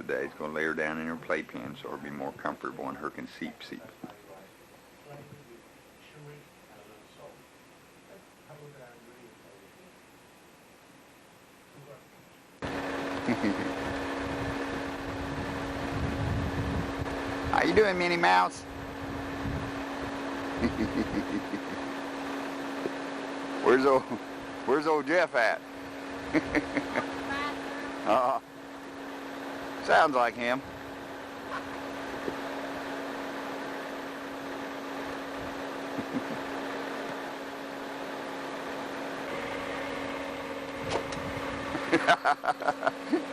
today. He's going to lay her down in her playpen so it'll be more comfortable and her can seep. How you doing, Minnie Mouse? Where's old Jeff at? Sounds like him.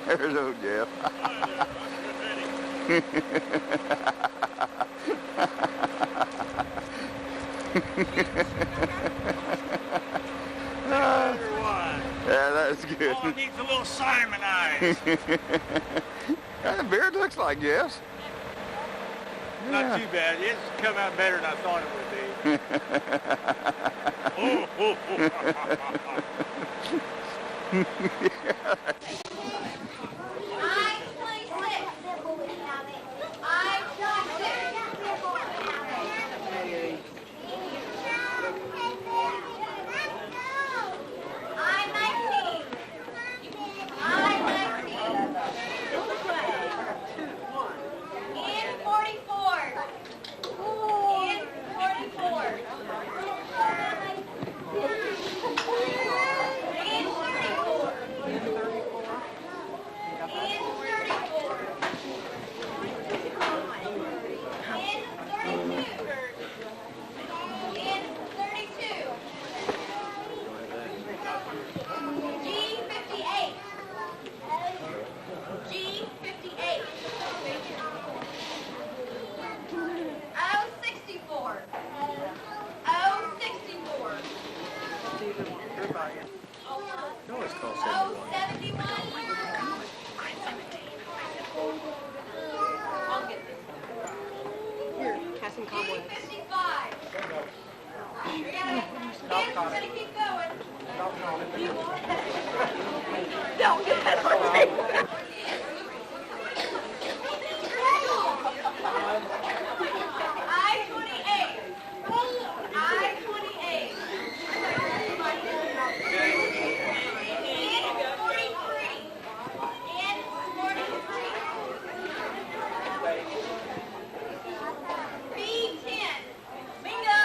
There's old Jeff. Yeah, that's good. Oh, it needs a little Simonized. The beard looks like Jeff's. Not too bad. It's come out better than I thought it would be. Don't get that on me. Bingo!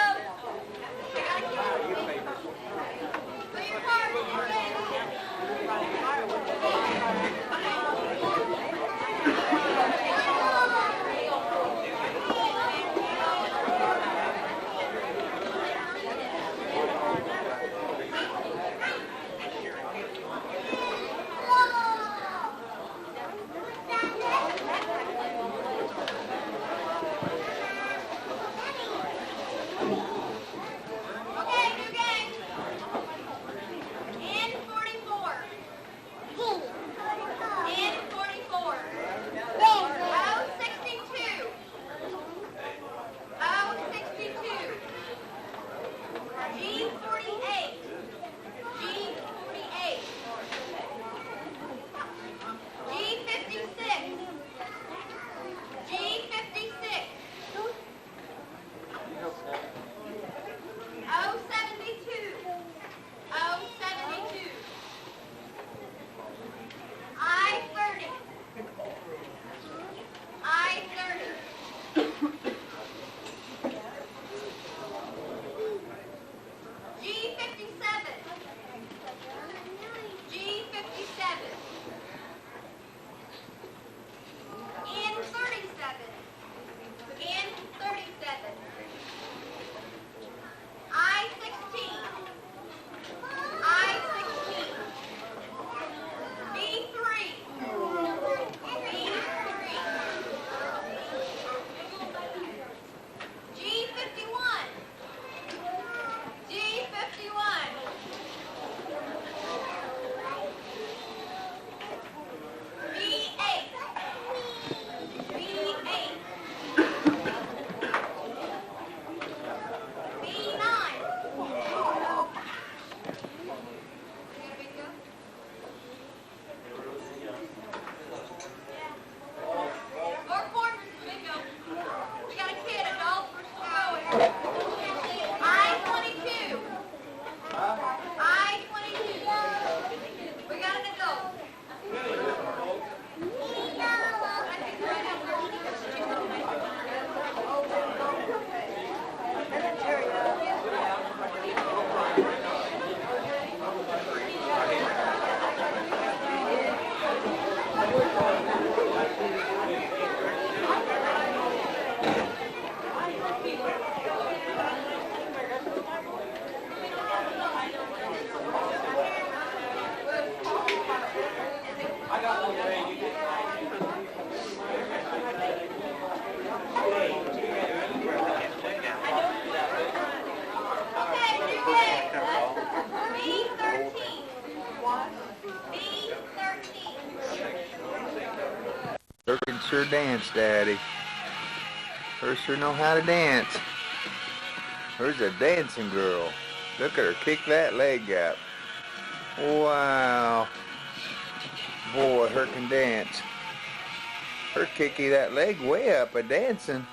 can sure dance, Daddy. Her sure know how to dance. Her's a dancing girl. Look at her kick that leg up. Wow. Boy, her can dance. Her kicking that leg way up a dancing.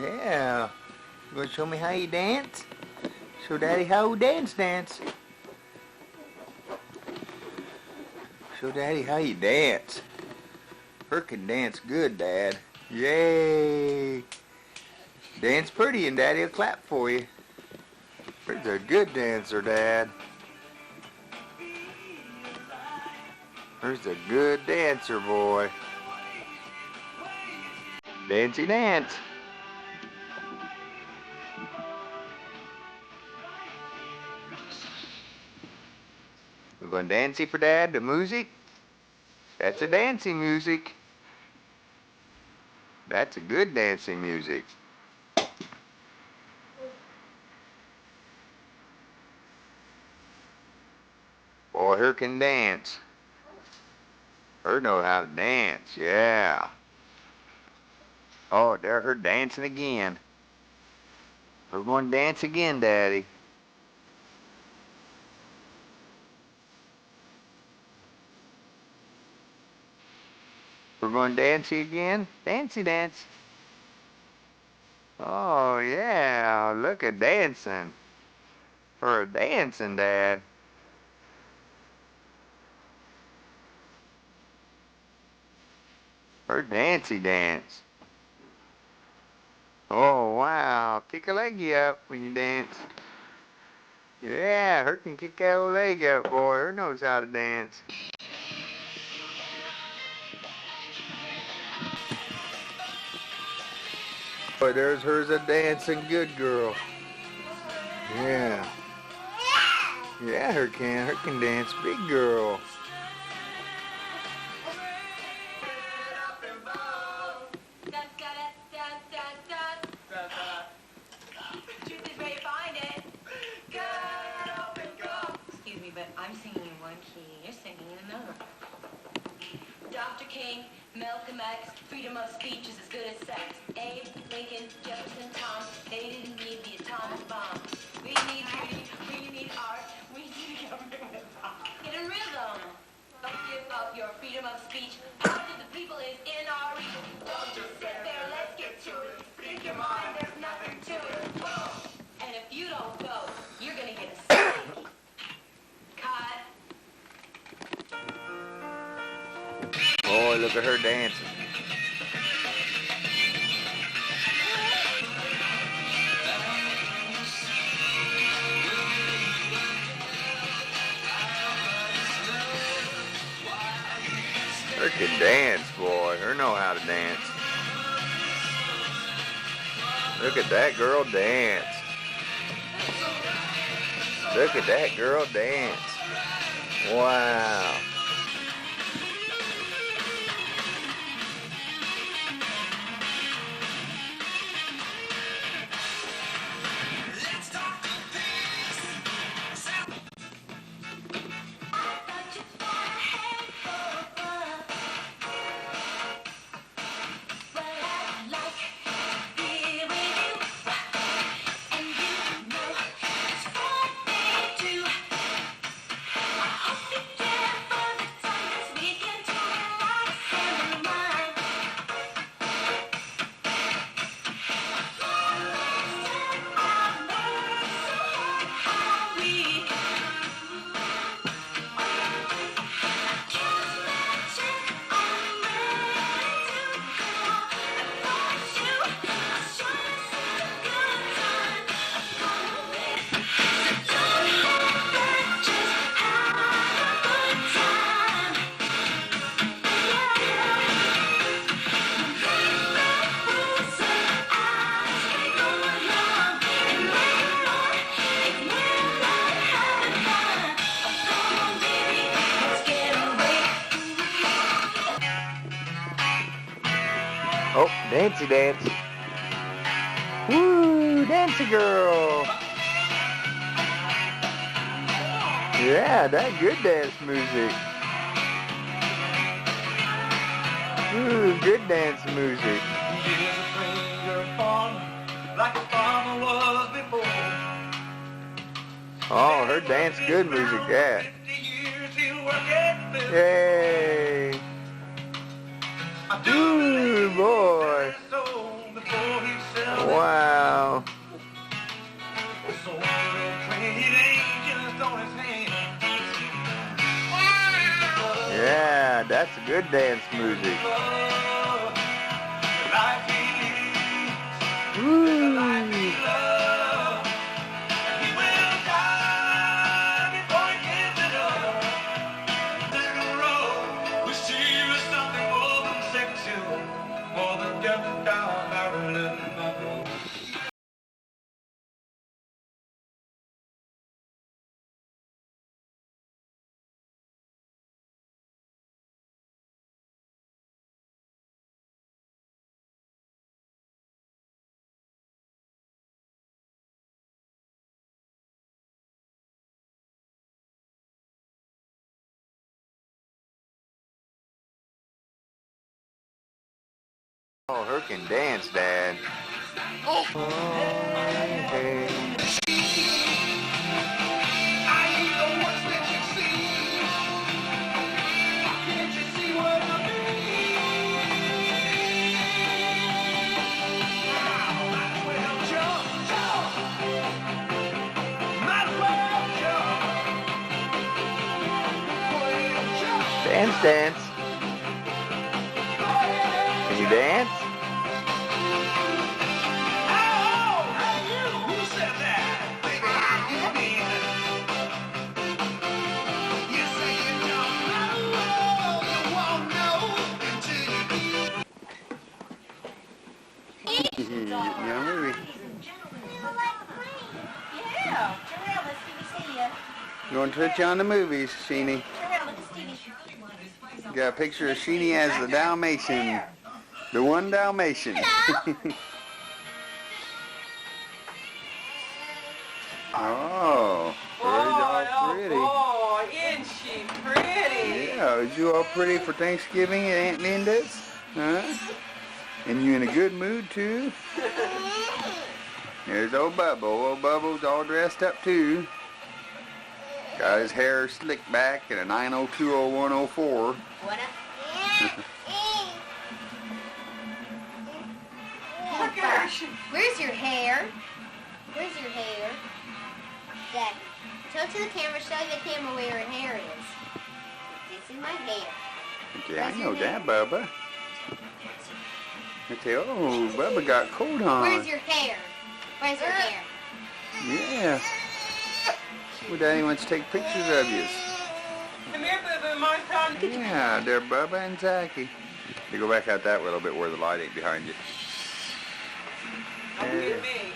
Yeah. You gonna show me how you dance? Show Daddy how you dance. Show Daddy how you dance. Her can dance good, Dad. Yay. Dance pretty and Daddy will clap for you. Her's a good dancer, Dad. Her's a good dancer, boy. Dancey dance. We're going dancey for Dad, the music. That's a dancing music. That's a good dancing music. Boy, her can dance. Her know how to dance, yeah. Oh, there her dancing again. We're going to dance again, Daddy. We're going dancey again? Dancey dance. Oh, yeah, look at dancing. Her dancing, Dad. Her dancey dance. Oh, wow. Kick a leggy up when you dance. Yeah, her can kick that old leg up, boy. Her knows how to dance. Boy, there's her's a dancing good girl. Yeah. Yeah, her can dance big girl. Excuse me, but I'm singing in one key, you're singing in another. Dr. King, Malcolm X, freedom of speech is as good as sex. Abe, Lincoln, Jefferson, Tom, they didn't need the atomic bomb. We need beauty, we need art, we need government. Get a rhythm. Don't give up your freedom of speech. Power to the people is in our reach. Don't just sit there, let's get to it. Speak your mind, there's nothing to it. And if you don't go, you're gonna get a stick. Cut. Boy, look at her dancing. Her can dance, boy. Her know how to dance. Look at that girl dance. Look at that girl dance. Wow. Oh, dancey dance. Woo, dancey girl. Yeah, that good dance music. Ooh, good dance music. Oh, her dance good music, yeah. Yay. Ooh, boy. Wow. Yeah, that's good dance music. Woo. Oh, her can dance, Dad. Oh, hey. Dance, dance. Can you dance? Yeah, movie. Yeah. Terrell, let's see you. Going to put you on the movies, Sheenie. Terrell, look at Stevie. Got a picture of Sheenie as the Dalmatian. The one Dalmatian. Oh, all pretty. Oh, boy, isn't she pretty? Yeah, is you all pretty for Thanksgiving at Aunt Linda's? Huh? And you in a good mood, too? There's old Bubba. Old Bubba's all dressed up, too. Got his hair slicked back in a 9020104. What up? Where's your hair? Where's your hair? That. Show it to the camera. Show the camera where your hair is. This is my hair. Okay, I know that, Bubba. I say, oh, Bubba got coat on. Where's your hair? Where's your hair? Yeah. Well, Daddy wants to take pictures of you. Come here, Boo-Boo. Mom's trying to get you. Yeah, they're Bubba and Zachy. You go back out that way a little bit where the light ain't behind you. Oh, look at me.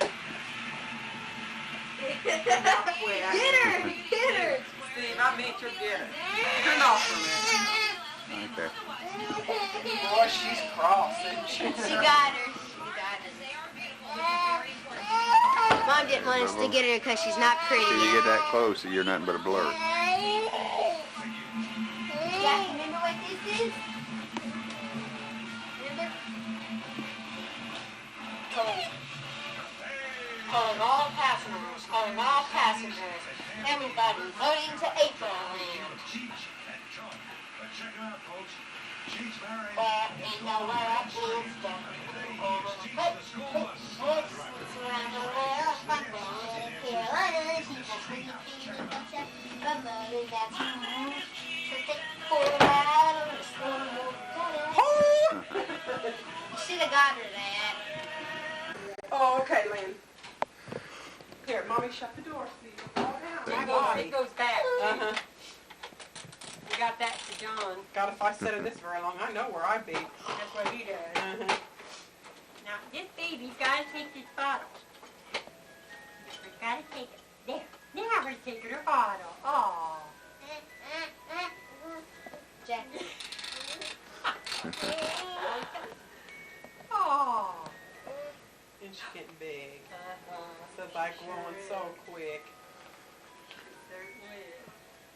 Get her! Get her! Steve, I meant you'll get her. Turn off for a minute. Okay. Boy, she's cross, isn't she? She got her. Mom didn't want us to get her because she's not pretty. Till you get that close, you're nothing but a blur. Yeah, remember what this is? Remember? Calling all passengers, calling all passengers. Everybody voting to April Land. Where in the world is the around the world, from Carolina, she's a pretty concept, but mother that's so thick for a ride on the storm. Should have got her that. Oh, okay, Lynn. Here, Mommy, shut the door, Steve. It goes back. Uh-huh. We got that to John. God, if I sat in this very long, I know where I'd be. That's what he does. Uh-huh. Now, this baby's got to take this bottle. She's got to take it. There. Now we're taking her bottle. Oh. Jack. Oh. And she's getting big. So by growing so quick. Certainly is.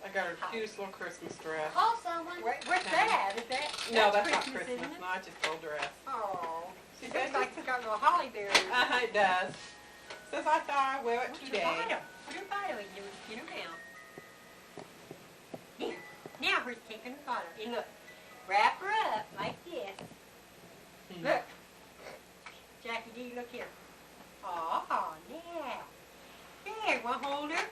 I got her cutest little Christmas dress. Call someone. What's that? Is that? No, that's not Christmas, Christmas. isn't it? No, I just told dress. Oh, She it says looks like it's got little holly berries. it does. Says I thought I wear it Put your today. bottom. Put your bottom in your mouth. There. Now who's taking the bottom? And look, wrap her up like this. Look. Jackie D, look here. Oh, now. There, want to hold her?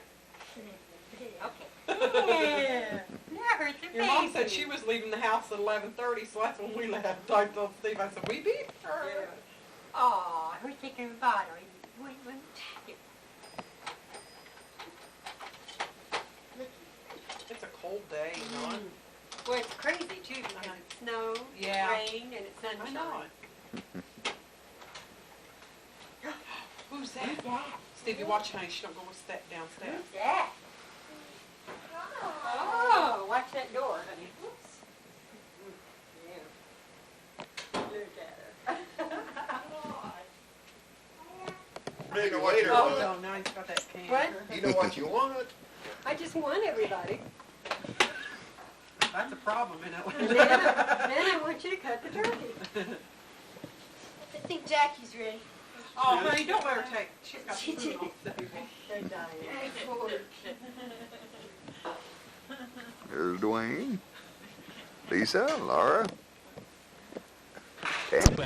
Okay. Yeah. Now hurts her Your mom baby. said she was leaving the house at 11:30, so that's when we left. I told Steve, I said, we beat her. Yeah. Oh, who's taking the bottom? Wait. Here. It's a cold day, you know. Well, it's crazy, too, because it's snow, Yeah. rain, and it's sunshine. I know it. Who's that? Who's that? Stevie, watch, honey. She don't go a step downstairs. Who's that? Oh, watch that door, honey. Whoops. Yeah. Look at her. You know what you Oh, want. no, now he's got that can. What? You know what you want. I just want everybody. That's a problem, isn't And it? then I want you to cut the turkey. I think Jackie's ready. Oh, honey, don't let her take. She's got She the food did. on, Stevie. They're dying. There's Dwayne, Lisa, Laura. And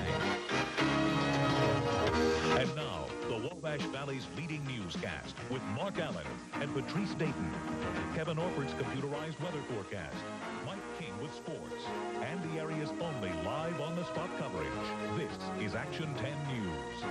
now, the Wabash Valley's leading newscast with Mark Allen and Patrice Dayton. Kevin Orford's computerized weather forecast. Mike King with sports. And the area's only live on-the-spot coverage. This is Action 10 News.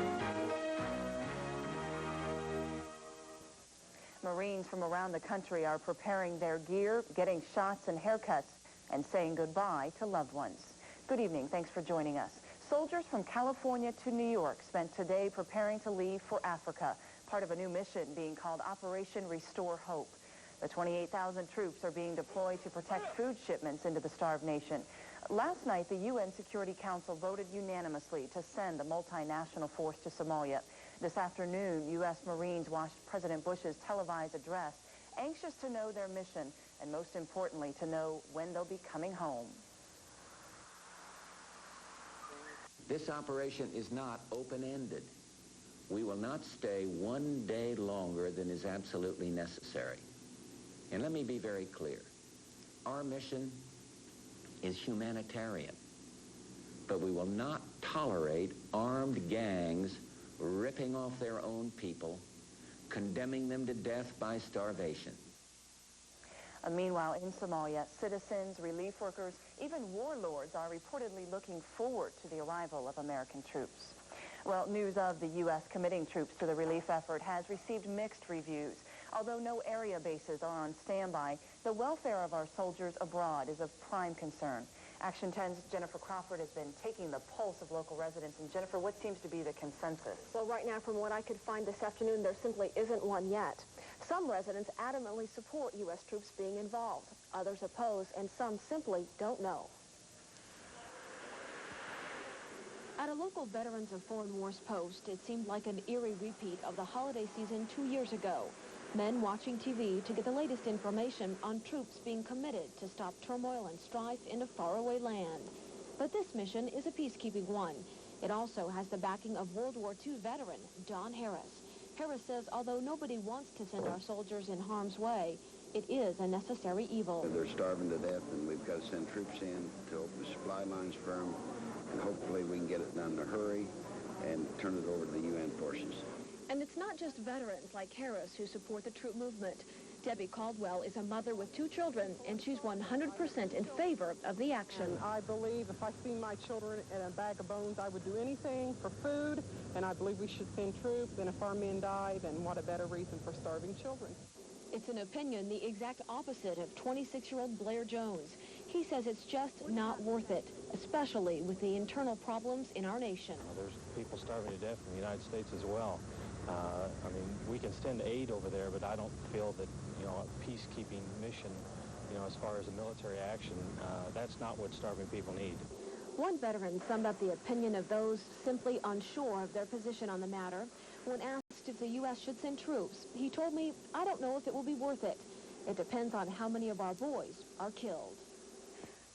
Marines from around the country are preparing their gear, getting shots and haircuts, and saying goodbye to loved ones. Good evening. Thanks for joining us. Soldiers from California to New York spent today preparing to leave for Africa, part of a new mission being called Operation Restore Hope. The 28,000 troops are being deployed to protect food shipments into the starved nation. Last night, the UN Security Council voted unanimously to send the multinational force to Somalia. This afternoon, U.S. Marines watched President Bush's televised address, anxious to know their mission and, most importantly, to know when they'll be coming home. This operation is not open-ended. We will not stay one day longer than is absolutely necessary. And let me be very clear. Our mission is humanitarian, but we will not tolerate armed gangs ripping off their own people, condemning them to death by starvation. Meanwhile, in Somalia, citizens, relief workers, even warlords are reportedly looking forward to the arrival of American troops. Well, news of the U.S. committing troops to the relief effort has received mixed reviews. Although no area bases are on standby, the welfare of our soldiers abroad is of prime concern. Action 10's Jennifer Crawford has been taking the pulse of local residents. And Jennifer, what seems to be the consensus? Well, right now, from what I could find this afternoon, there simply isn't one yet. Some residents adamantly support U.S. troops being involved. Others oppose, and some simply don't know. At a local Veterans of Foreign Wars post, it seemed like an eerie repeat of the holiday season 2 years ago. Men watching TV to get the latest information on troops being committed to stop turmoil and strife in a faraway land. But this mission is a peacekeeping one. It also has the backing of World War II veteran Don Harris. Harris says although nobody wants to send our soldiers in harm's way, it is a necessary evil. They're starving to death, and we've got to send troops in to help the supply lines firm, and hopefully we can get it done in a hurry and turn it over to the UN forces. And it's not just veterans like Harris who support the troop movement. Debbie Caldwell is a mother with 2 children, and she's 100% in favor of the action. I believe if I see my children in a bag of bones, I would do anything for food, and I believe we should send troops, and if our men die, then what a better reason for starving children. It's an opinion the exact opposite of 26-year-old Blair Jones. He says it's just not worth it, especially with the internal problems in our nation. There's people starving to death in the United States as well. I mean, we can send aid over there, but I don't feel that, a peacekeeping mission, as far as a military action, that's not what starving people need. One veteran summed up the opinion of those simply unsure of their position on the matter. When asked if the U.S. should send troops, he told me, "I don't know if it will be worth it." It depends on how many of our boys are killed.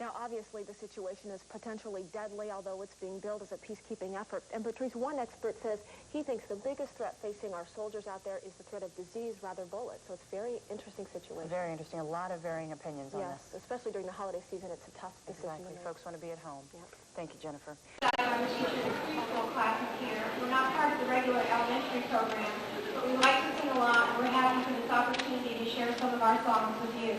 Now, obviously, the situation is potentially deadly, although it's being billed as a peacekeeping effort. And Patrice, one expert says he thinks the biggest threat facing our soldiers out there is the threat of disease, rather bullets. So it's a very interesting situation. Very interesting. A lot of varying opinions on this. Yes, especially during the holiday season, it's a tough decision. Exactly. Folks want to be at home. Yep. Thank you, Jennifer. I'm a teacher in preschool classes here. We're not part of the regular elementary program, but we like to sing a lot, and we're happy for this opportunity to share some of our songs with you.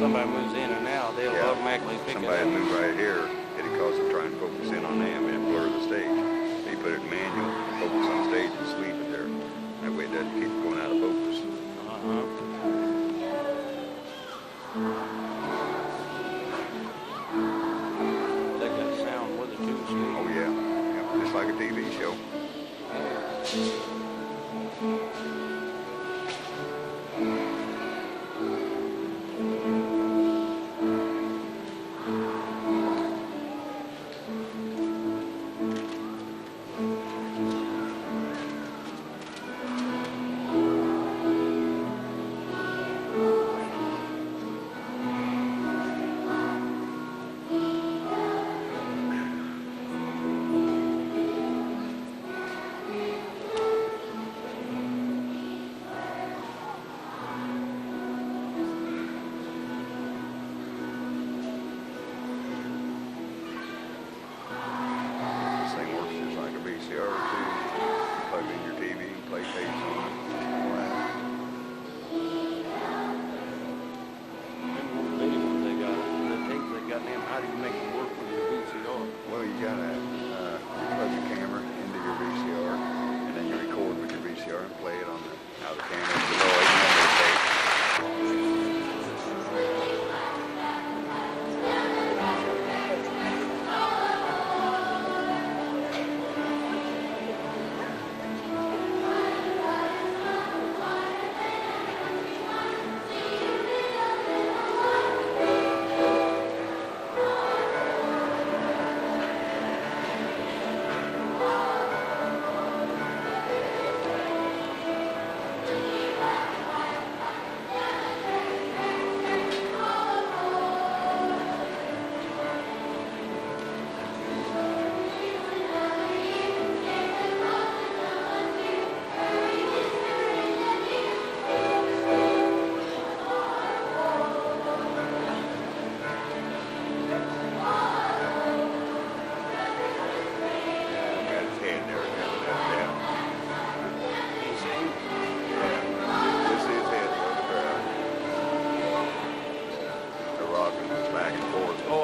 somebody moves in and out, they'll automatically pick it up. Somebody move right here, it'd cause them trying to focus in on them and blur the stage. They put it in manual, focus on stage and just leave it there. That way it doesn't keep going out of focus. They got sound with it too, Steve. Oh yeah, just like a TV show.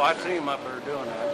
I see him up there doing that.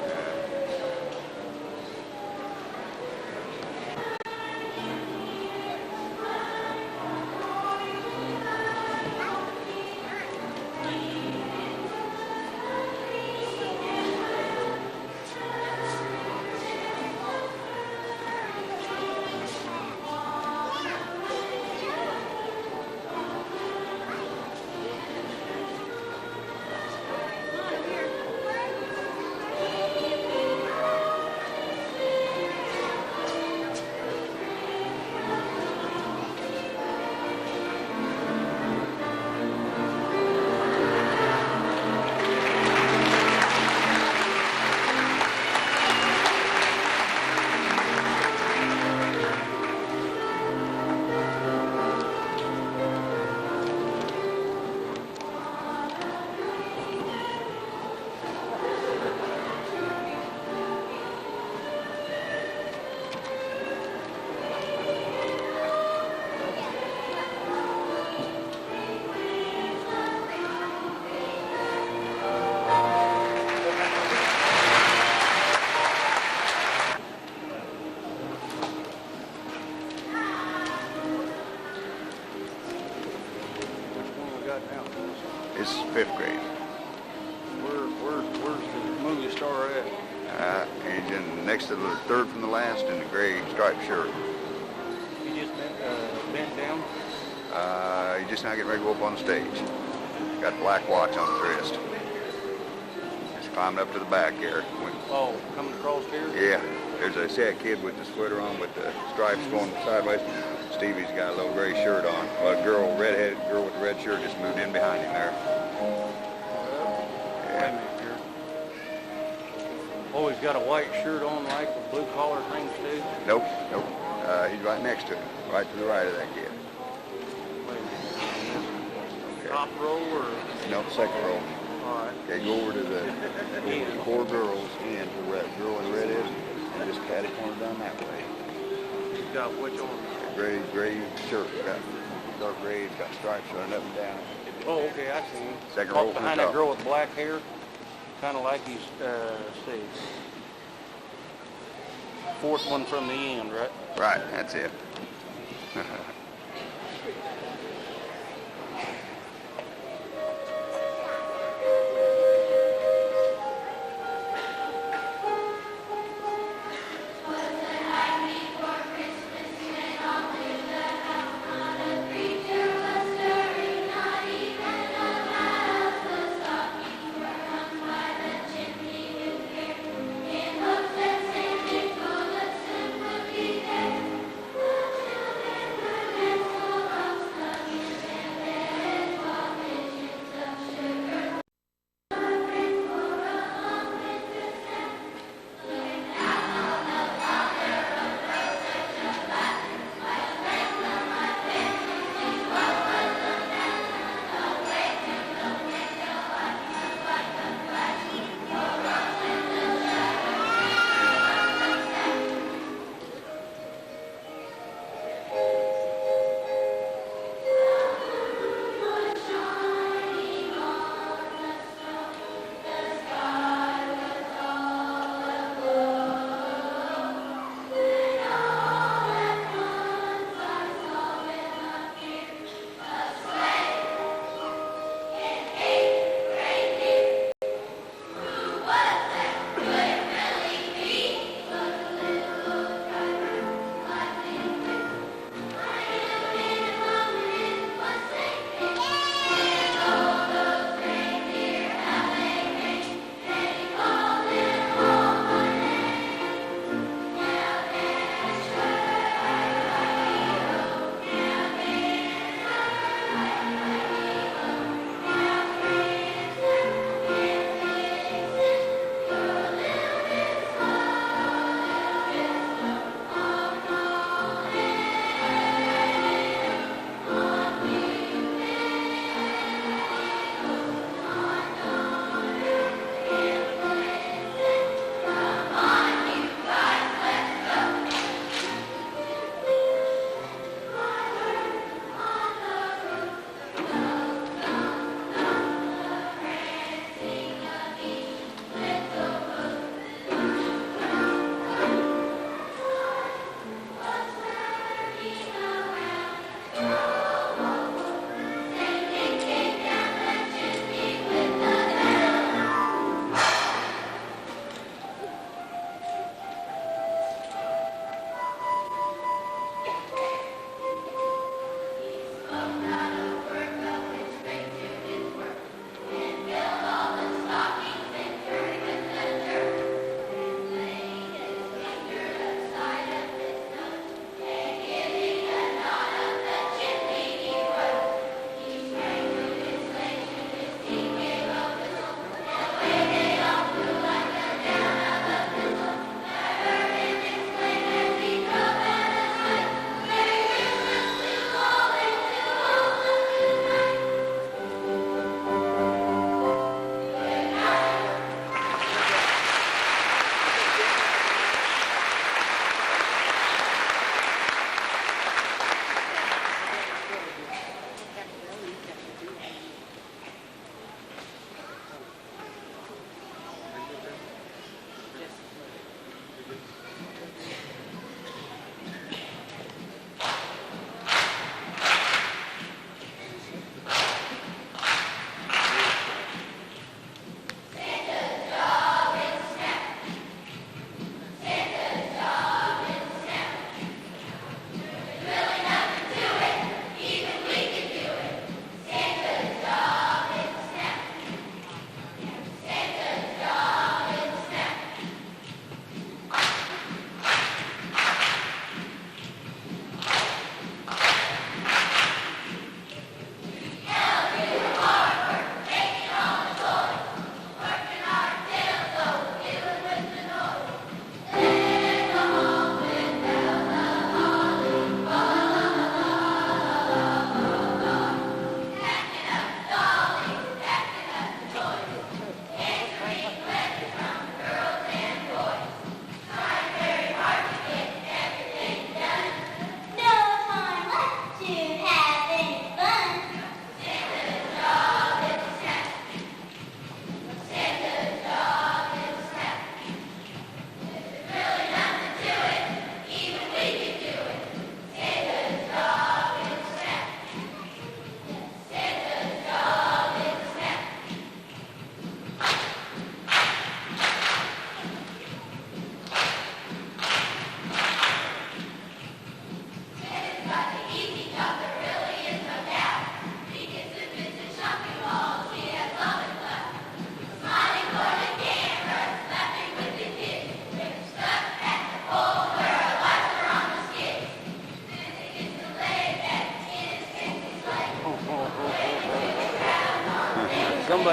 It's 5th grade. Where's the movie star at? He's in next to the third from the last in the gray striped shirt. He just bent down? He's just now getting ready to go up on the stage. Got a black watch on his wrist. Just climbing up to the back here. Oh, coming across here? Yeah. There's a sad kid with the sweater on with the stripes going sideways. Stevie's got a little gray shirt on. Well, a girl, redheaded girl with the red shirt just moved in behind him there. Wait a minute here. Oh, he's got a white shirt on like with blue collar things too? Nope. He's right next to him, right to the right of that kid. Wait a minute. Top row or? No, second row. All right. Okay, go over to the 4 girls and to where that girl in red is, and just catty corner down that way. He's got which on? Gray shirt, got dark gray, it's got stripes running up and down. Oh, okay, I see him. Second row from the behind top. that girl with black hair, kind of like he's, see, fourth one from the end, right? Right, that's it.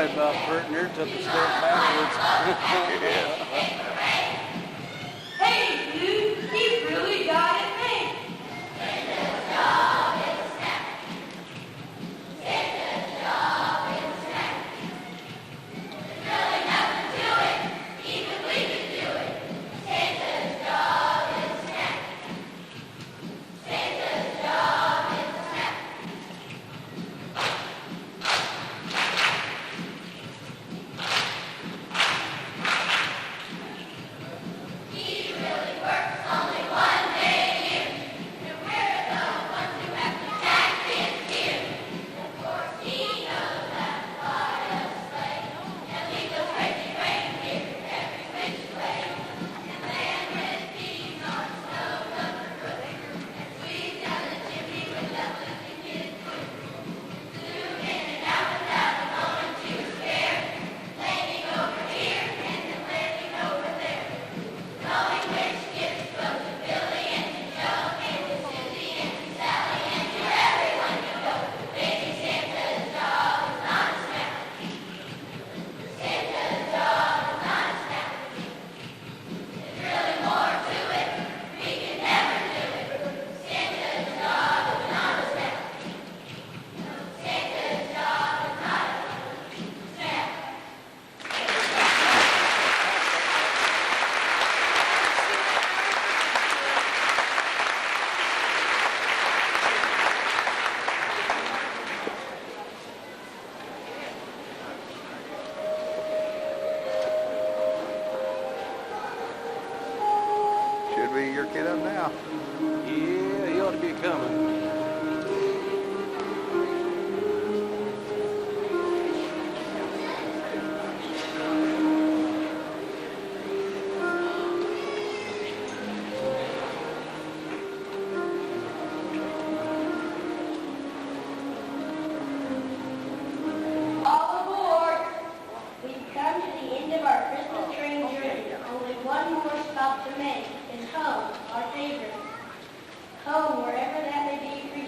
right about Bert near took a step backwards. Hey, dude, he really got it made. Santa's job is a snack. Santa's job is a snack. There's really nothing to it. Even we can do it. Santa's job is a snack. Santa's job is a snack. He really works only one day a year. And we're the ones who have to jack his gear. Of course, he knows how to fly a sleigh and lead those crazy reindeer every which way. And land red peas on snow-covered roofs and squeeze down the chimney with doublets and kids' boots. Zoom in and out without a moment to spare. Landing over here and then landing over there. Knowing which gifts go to Billy and to Joe and to Susie and to Sally and to everyone you know. Baby Santa's job is not a snack. Santa's job is not a snack. There's really more to it. We can never do it. Santa's job is not a snack. Santa's job is not a snack. Should be your kid up now. Yeah, he ought to be coming. All aboard! We've come to the end of our Christmas train journey. Only one more stop to make is home, our favorite. Home, wherever that may be for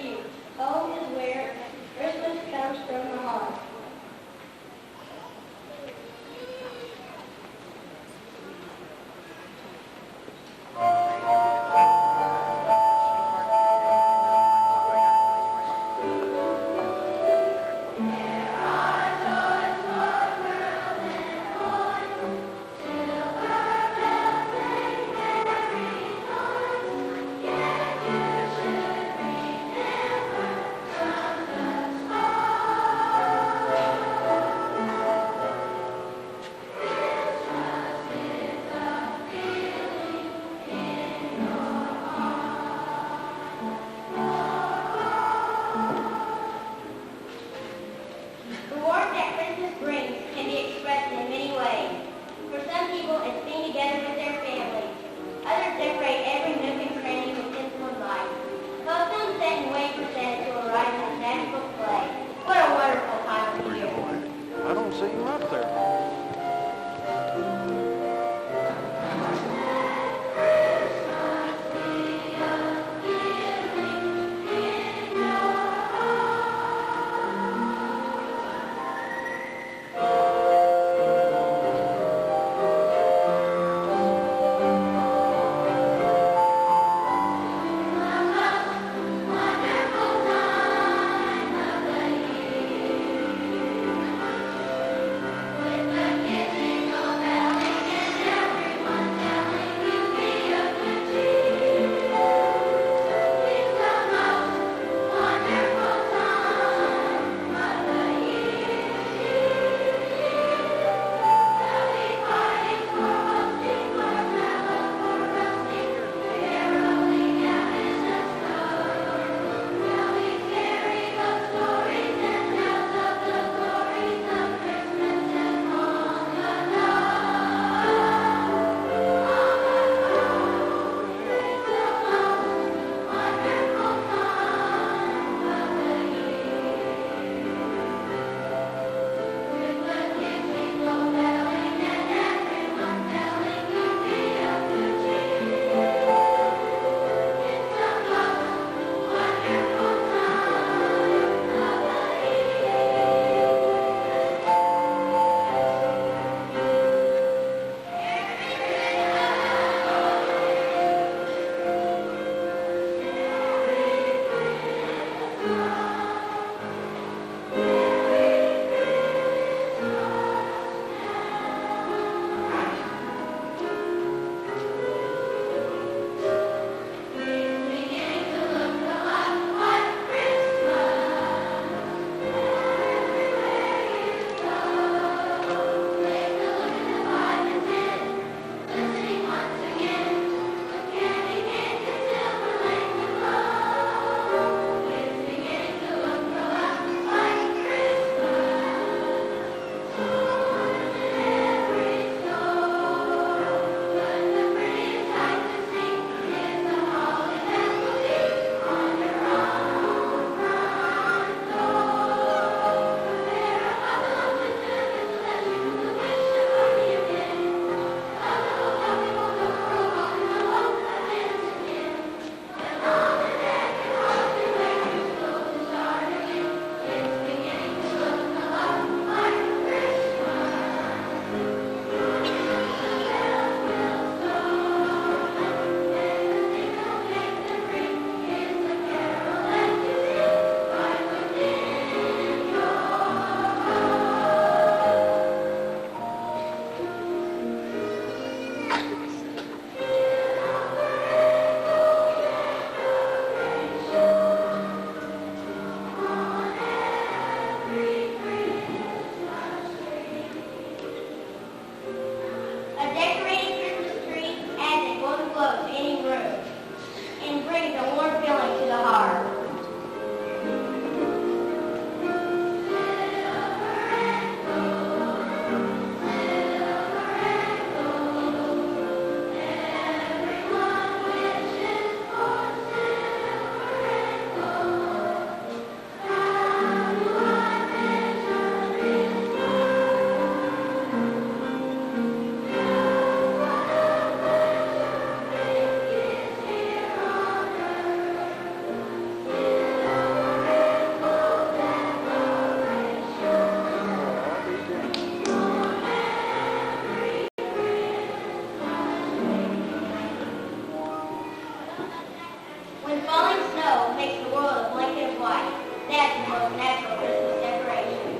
Falling snow makes the world a blanket of white. That's the most natural Christmas decoration.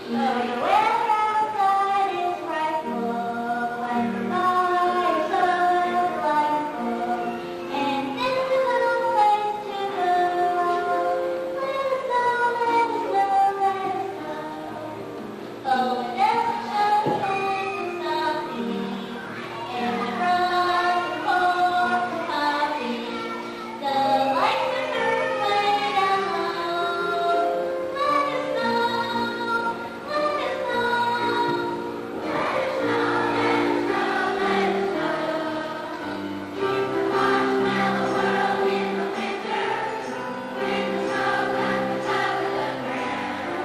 Oh, the weather outside is frightful, and the fire starts delightful, and this is a little place to go. Let us know, let us know, let us know. Oh, the desert shines and softly, and the frost and cold and coffee. The lights are turned way down low. Let us know, let us know. Let us know, let us know, let us know. Keep the marshmallow world in the winter. When the snow comes to cover the ground.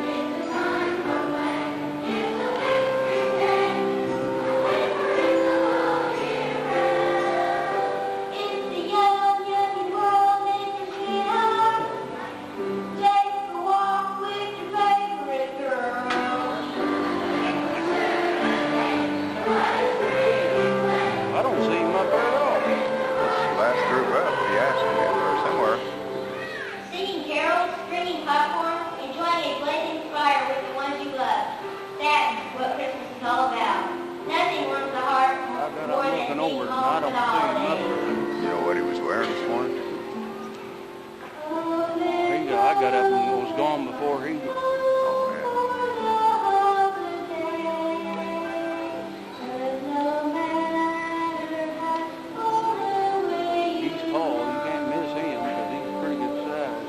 It's the time for play. It's a wintry day. A winter is the whole year round. It's the young, yummy world in your sweetheart. Take a walk with your favorite girl. I don't see him up there at all. Last group up, he asked me or somewhere. Singing carols, stringing popcorn, enjoying a blazing fire with the ones you love. That's what Christmas is all about. Nothing warms the heart more than Looking being over, and I home for don't the see him up holidays. there. You know what he was wearing this morning? I got up and was gone before he. He's tall. You can't miss him because he's pretty good size.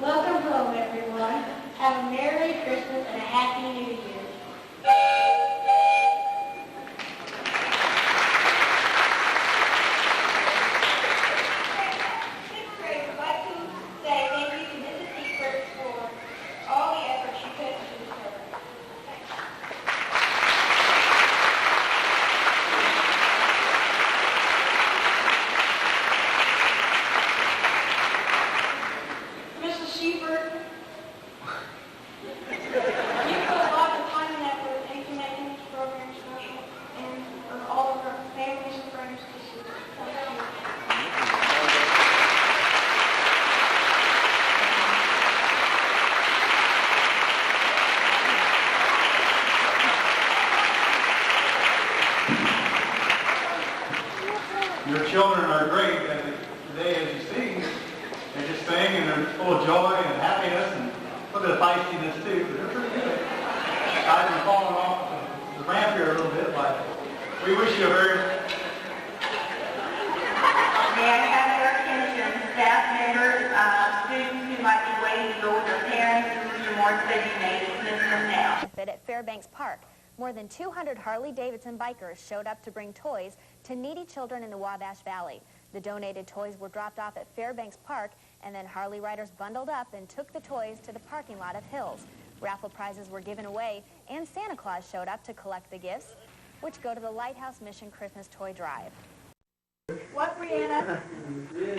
Welcome home, everyone. Have a Merry Christmas and a Happy New Year. Sixth grade would like to say thank you to Mrs. Seifert for all the effort she put into this program. Mrs. Seifert, you put a lot of time and effort into making this program special, and for all of our families and friends to see. Thank you. Your children are great, and today, as you see, they just sing and they're full of joy and happiness and a little bit of feistiness too. But they're pretty good. I've been falling off the ramp here a little bit, but we wish you a very. May I have your attention, staff members, students who might be waiting to go with their parents, who are more designated, listen now. At Fairbanks Park, more than 200 Harley-Davidson bikers showed up to bring toys to needy children in the Wabash Valley. The donated toys were dropped off at Fairbanks Park, and then Harley riders bundled up and took the toys to the parking lot of Hills. Raffle prizes were given away, and Santa Claus showed up to collect the gifts, which go to the Lighthouse Mission Christmas Toy Drive. What, Brianna?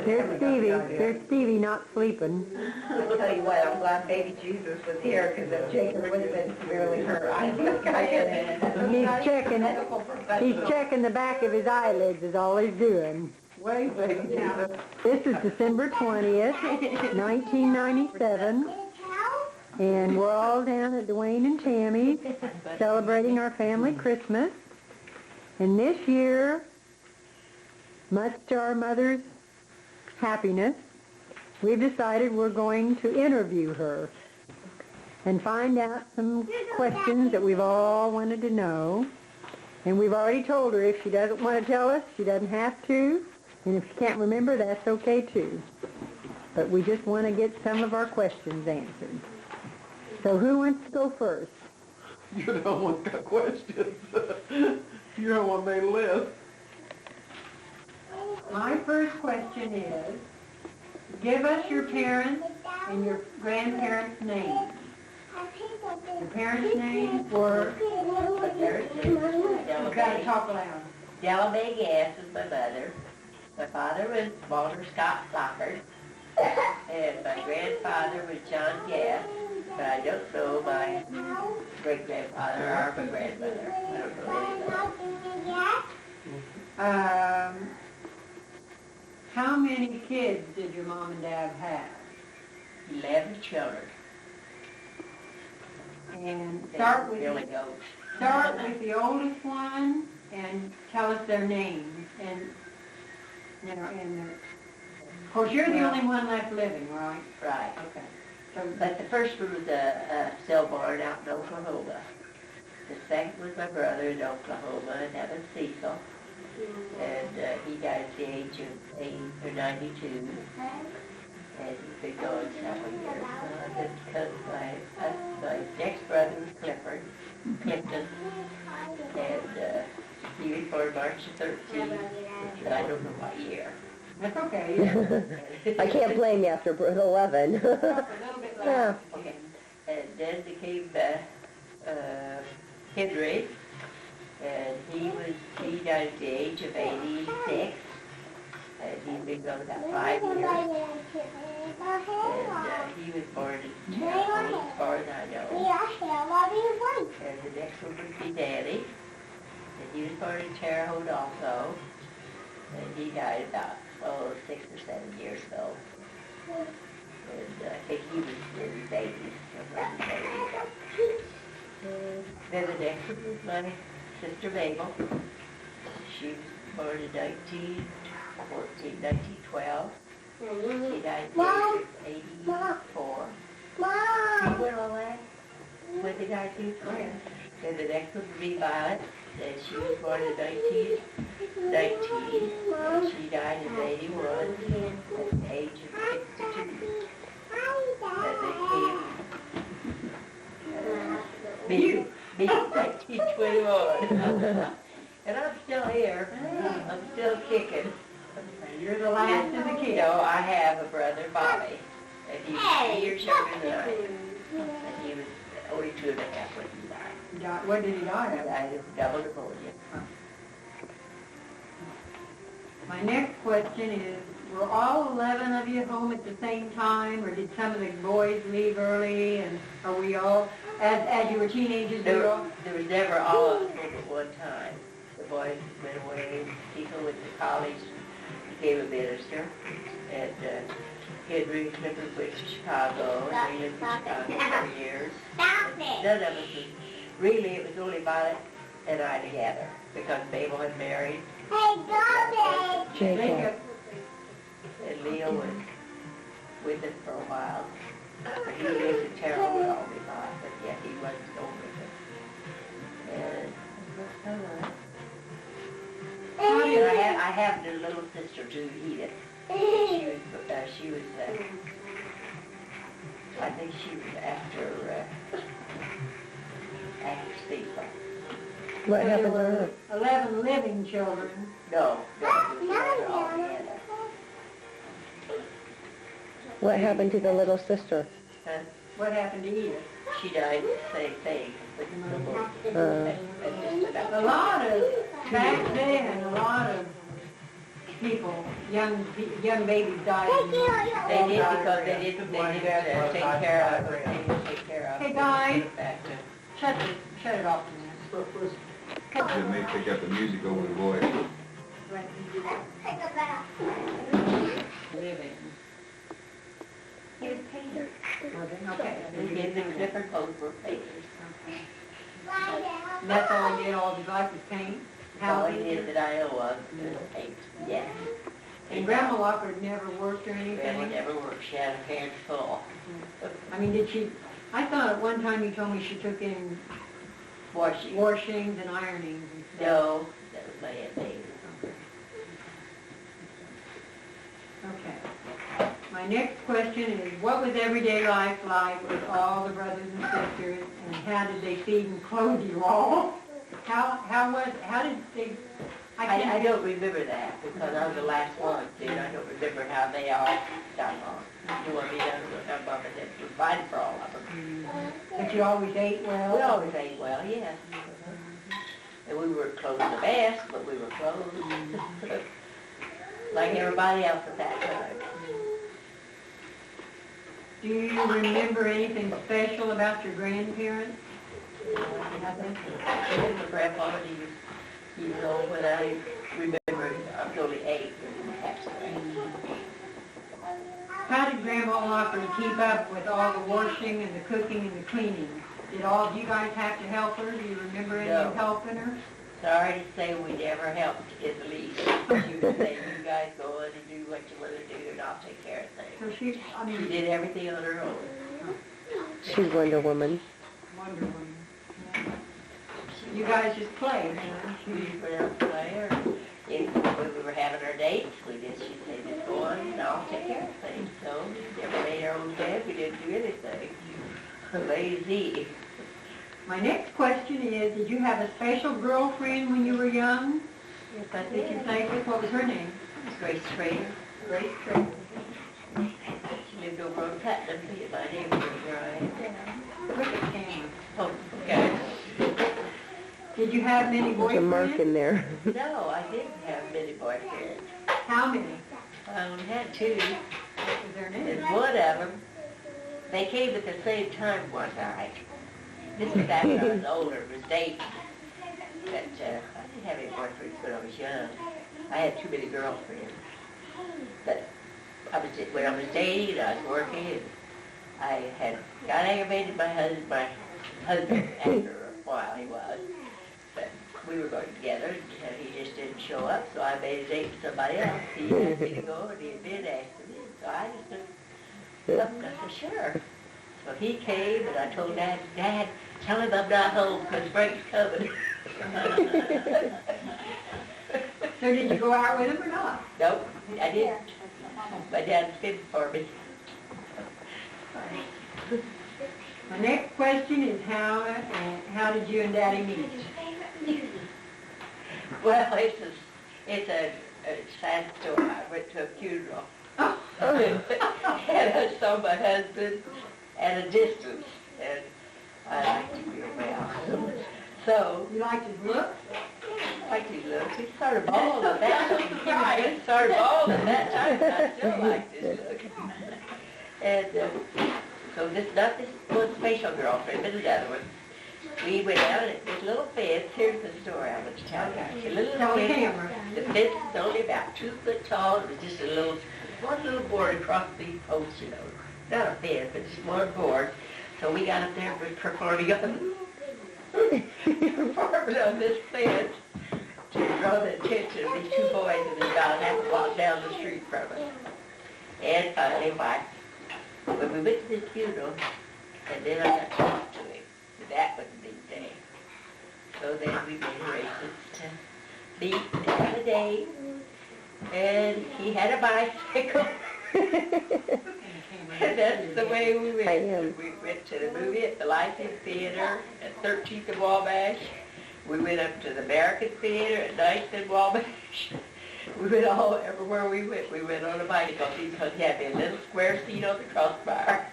There's Stevie. There's Stevie not sleeping. I tell you what, I'm glad baby Jesus was here, because if Jacob would have been severely hurt, I think I could. He's checking the back of his eyelids is all he's doing. Wait, baby Jesus. This is December 20th, 1997. And we're all down at Dwayne and Tammy's celebrating our family Christmas. And this year, much to our mother's happiness, we've decided we're going to interview her and find out some questions that we've all wanted to know. And we've already told her if she doesn't want to tell us, she doesn't have to. And if she can't remember, that's okay too. But we just want to get some of our questions answered. So who wants to go first? You're the one who's got questions. You're the one made a list. My first question is, give us your parents and your grandparents' names. Your parents' names were... You've got to talk loud. Della Mae Gass is my mother. My father was Walter Scott Flockard. And my grandfather was John Gass. But I don't know my great-grandfather or my grandmother. I don't know any of them. How many kids did your mom and dad have? 11 children. And start with the oldest one and tell us their names. And you know, of course you're the only one left living, right? Right. Okay. But the first one was stillborn out in Oklahoma. The second was my brother in Oklahoma, and that was Cecil. And he died at the age of 80 or 92. And he's been going several years. My next brother was Clifford, Clifton. And he was born March the 13th, but I don't know what year. That's okay. I can't blame you after 11. Yeah. Okay. And then became Henry, and he died at the age of 86, and he's been gone about 5 years. And he was born in Terre Haute, as far as I know. And the next one would be Danny, and he was born in Terre Haute also, and he died about 6 or 7 years ago. And I think he was in his 80s. Then the next one was my sister Mabel. She was born in 1912. She died at the age of 84. You went all that? When they died at 12. And the next one would be Violet. And she was born in 1919. And she died at 81 at the age of 62. And they came me 1921. And I'm still here. I'm still kicking. You're the last of the kids. No, I have a brother, Bobby. And he's 3 years younger than I am. And he was only 2.5 when he died. When did he die? He died of double pneumonia. My next question is, were all 11 of you home at the same time, or did some of the boys leave early, and are we all, as you were teenagers, There was never all of us home at one time. The boys went away, people went to college, became a minister, and Henry and Clifford went to Chicago, and we lived in Chicago for years. None of us was, really, it was only Violet and I together, because Mabel had married. Jacob. And Leo was with us for a while. But he lived in Terre Haute all his life, but yet he wasn't home with us. And I have a little sister too, Edith. She was I think she was after Cecil. What happened to her? 11 living children. No, all together. What happened to the little sister? What happened to Edith? She died the same thing. A lot of, back then, a lot of people, young babies died. They did because they didn't take care of her. Hey guys, shut it off a minute. They may pick up the music over the voice. Living. He was painter. Okay. They gave them different clothes for painters. And that's all he did all his life was paint? All he did that I know of was paint. Yeah. And Grandma Lockard never worked or anything? Grandma never worked. She had her hands full. I mean, did she, I thought at one time you told me she took in washings and ironings and stuff. No, that was my Aunt Dave. Okay. My next question is, what was everyday life like with all the brothers and sisters, and how did they feed and clothe you all? How did they... I don't remember that because I was the last one, dude. I don't remember how they all got along. You want me to know how Mom and Dad provided for all of them. But you always ate well? We always ate well, yes. And we were clothed the best, but we were clothed like everybody else at that time. Do you remember anything special about your grandparents? Nothing. My grandpa, he was old when I remember. I was only 8 when he passed away. How did Grandma Lockard keep up with all the washing and the cooking and the cleaning? Did all of you guys have to help her? Do you remember any helping her? Sorry to say we never helped in the least. She would say, you guys go in and do what you want to do and I'll take care of things. So she did everything on her own. She's Wonder Woman. Wonder Woman. You guys just played, huh? We went out to play her. When we were having our dates, she'd say, just go on and I'll take care of things. So we never made our own bed. We didn't do anything. Lazy. My next question is, did you have a special girlfriend when you were young? Yes, I Did you play with? What was her name? Grace Trader. Grace Trader. She lived over on Putnam, in my neighborhood where I am. Look at Cameron. Oh, okay. Did you have many boyfriends? There's a mark in there. No, I didn't have many boyfriends. How many? I only had 2. What was their name? And one of them, they came at the same time one night. This was after I was older, was dating. But I didn't have any boyfriends when I was young. I had too many girlfriends. But when I was dating and I was working, and I had got aggravated my husband after a while he was. But we were going together, and he just didn't show up, so I made a date with somebody else. He asked me to go, and he had been asking me, so I just took up, and I said, sure. So he came, and I told Dad, tell him I'm not home, because Frank's coming. So did you go out with him or not? Nope, I didn't. My dad fed for me. My next question is how did you and Daddy meet? Well, it's a sad story. I went to a funeral. And I saw my husband at a distance, and I liked him real well. So you liked his looks? I liked his looks. He sort of bald at that time. He was sort of bald at that time, but I still liked his look. And so not this one special girlfriend, but another one. We went out at this little fence. Here's the story I was telling you. A little fence. The fence is only about 2 foot tall. It was just one little board across these posts, you know. Not a fence, but just one board. So we got up there and were performing on this fence to draw the attention of these 2 boys, and they about half a block down the street from us. And finally, when we went to this funeral, and then I got to talk to him. That was a big day. So then we made arrangements to meet and have a date. And he had a bicycle. And that's the way we went. We went to the movie at the Lyceum Theater at 13th and Wabash. We went up to the American Theater at 9th and Wabash. We went all, everywhere we went on a bicycle because he had me a little square seat on the crossbar.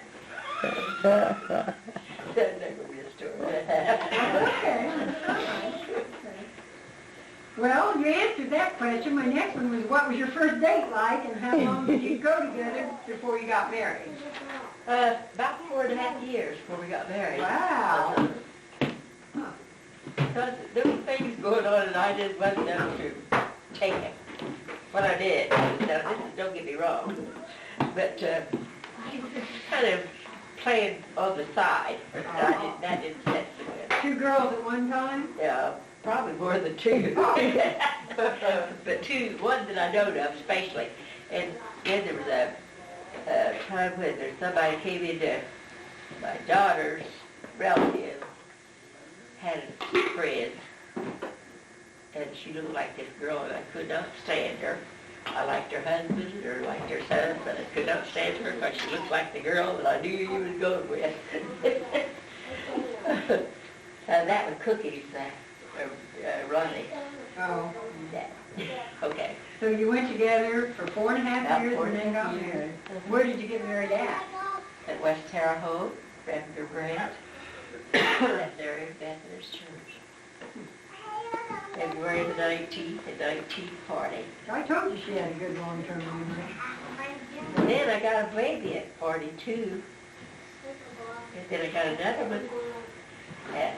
There's never be a story. Okay. Well, you answered that question. My next one was, what was your first date like, and how long did you go together before you got married? About 4.5 years before we got married. Wow. Because there were things going on, and I just wasn't able to take it. What I did, now, don't get me wrong, but kind of playing on the side. That didn't set so good. 2 girls at one time? Yeah, probably more than 2. But 2, one that I know of especially. And then there was a time when somebody came into my daughter's relative, had a friend, and she looked like this girl, and I could not stand her. I liked her husband or liked her son, but I could not stand her because she looked like the girl that I knew you was going with. That was Cookie's Ronnie. Oh. Yeah. Okay. So you went together for 4.5 years and then got married. Where did you get married at? At West Terre Haute, Tredegar Grant. That's there in Methodist Church. February the 19th, the 19th party. I told you she had a good long-term memory. And then I got a baby at 42. And then I got another one at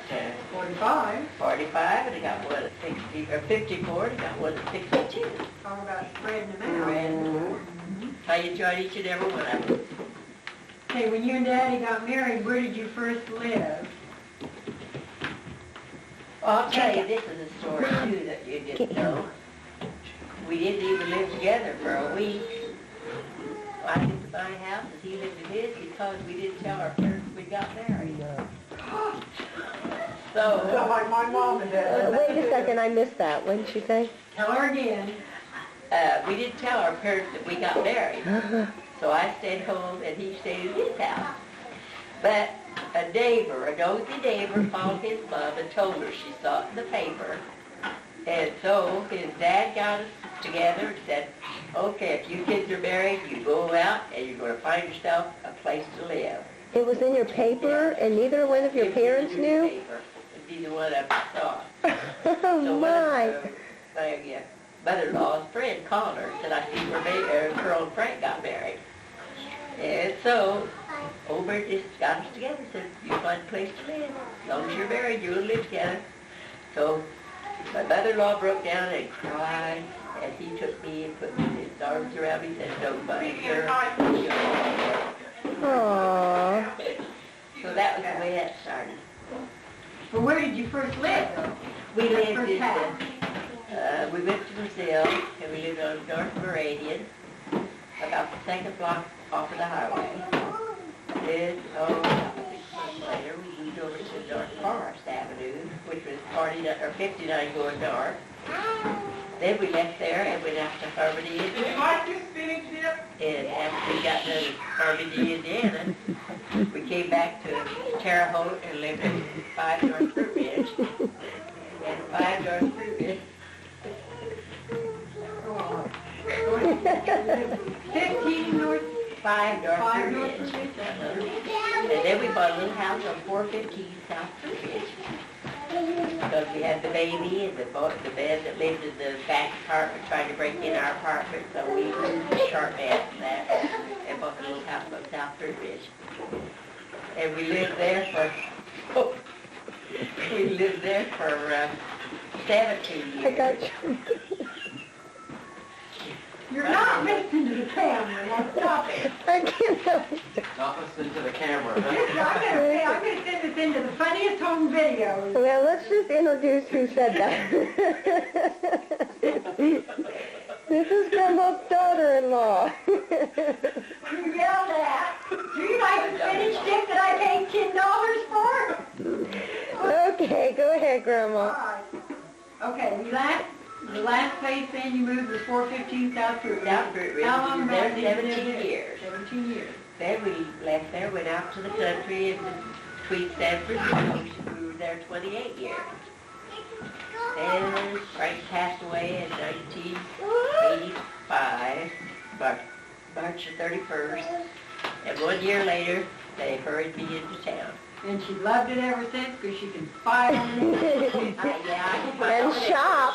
45. 45, and I got one at 60, or 54, and I got one at 62. Talk about spreading them out. And I enjoyed each and every one of them. Okay, when you and Daddy got married, where did you first live? I'll tell you, this is a story, too, that you didn't know. We didn't even live together for a week. I lived in my house and he lived in his because we didn't tell our parents we got married. So, like my mom and Dad. Wait a second, I missed that. What did she say? Tell her again. We didn't tell our parents that we got married. So I stayed home and he stayed in his house. But a neighbor, a nosy neighbor, called his mom and told her she saw it in the paper. And so his dad got us together and said, okay, if you kids are married, you go out and you're going to find yourself a place to live. It was in your paper, and neither one of your parents knew? Paper, and neither one of them saw. Oh, So my. my mother-in-law's friend called her and said, I see where Pearl and Frank got married. And so, Obert just got us together and said, you find a place to live. As long as you're married, you'll live together. So, my mother-in-law broke down and cried, and he took me and put his arms around me and said, don't mind her. Aww. So that was the way that started. But where did you first live, though? We lived First in, house. we went to Brazil, and we lived on North Meridian, about the second block off of the highway. Then, about 6 months later, we moved over to North Forest Avenue, which was 59 going north. Then we left there and went out to Harmony, Indiana. And after we got done in Harmony, Indiana, we came back to Terre Haute and lived in 5 North Fruit Ridge. And 5 North Fruit Ridge. 15 North. 5 North 5 Fruit North Ridge. Ridge. And then we bought a little house on 415 South Fruit Ridge. Because we had the baby and the man that lived in the back apartment trying to break in our apartment, so we moved the sharp man from that and bought a little house on South Fruit Ridge. And we lived there for 17 years. I got you. You're not listening to the camera. Now stop it. I can't help it. Not listening to the camera. I'm going to send this into the funniest home videos. Well, let's just introduce who said that. This is Grandma's daughter-in-law. You yelled at. Do you like the spinach dip that I paid $10 for? Okay, go ahead, Grandma. All right. Okay, the last place then you moved was 415 South Fruit Ridge. South Fruit Ridge. How long There back did you live 17 there? years. 17 years. Then we left there, went out to the country, and between San Francisco, we were there 28 years. And Frank passed away in 1985, March the 31st. And 1 year later, they hurried me into town. And she loved it ever since because she can spy on it. And shop.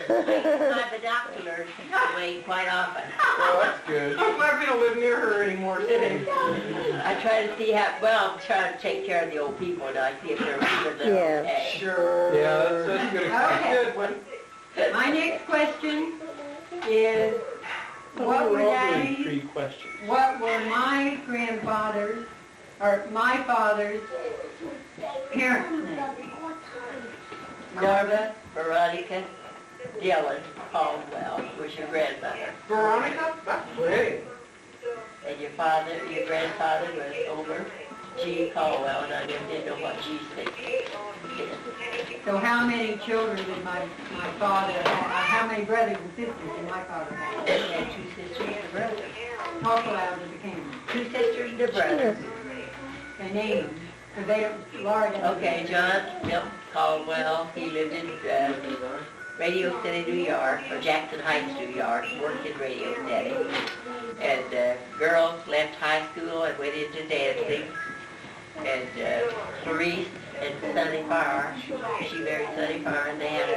My binoculars away quite often. Well, that's good. I'm glad we don't live near her anymore, did I try to see how, well, I'm trying to take care of the old people and I see if they're okay. Sure. Yeah, that's good. Okay. Good one. My next question is, what were my grandfather's, or my father's parents' names? Norma, Veronica, Dylan, Caldwell was your grandmother. Veronica? That's great. And your grandfather was Homer G. Caldwell, and I didn't know what G stood for. So how many children did my father have? How many brothers and sisters did my father have? He had 2 sisters and a brother. Talk aloud to the camera. 2 sisters and a brother. They named them. Because they don't, Laura doesn't. Okay, John Caldwell, he lived in Radio City, New York, or Jackson Heights, New York, worked in Radio City. And girls left high school and went into dancing. And Clarice and Sonny Farr, she married Sonny Farr, and they had a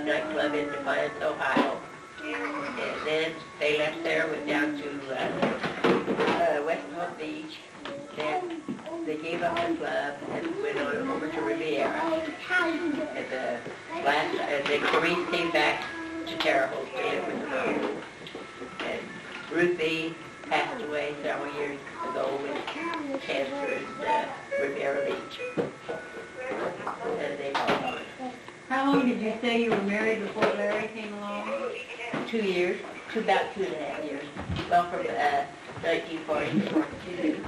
nightclub in Defiance, Ohio. And then they left there, went down to West Palm Beach. Then they gave up the club and went on over to Riviera. And then Clarice came back to Terre Haute to live with the mother. And Ruthie passed away several years ago with cancer in Riviera Beach. And they moved on. How long did you say you were married before Larry came along? 2 years, about 2.5 years. Well, from 1940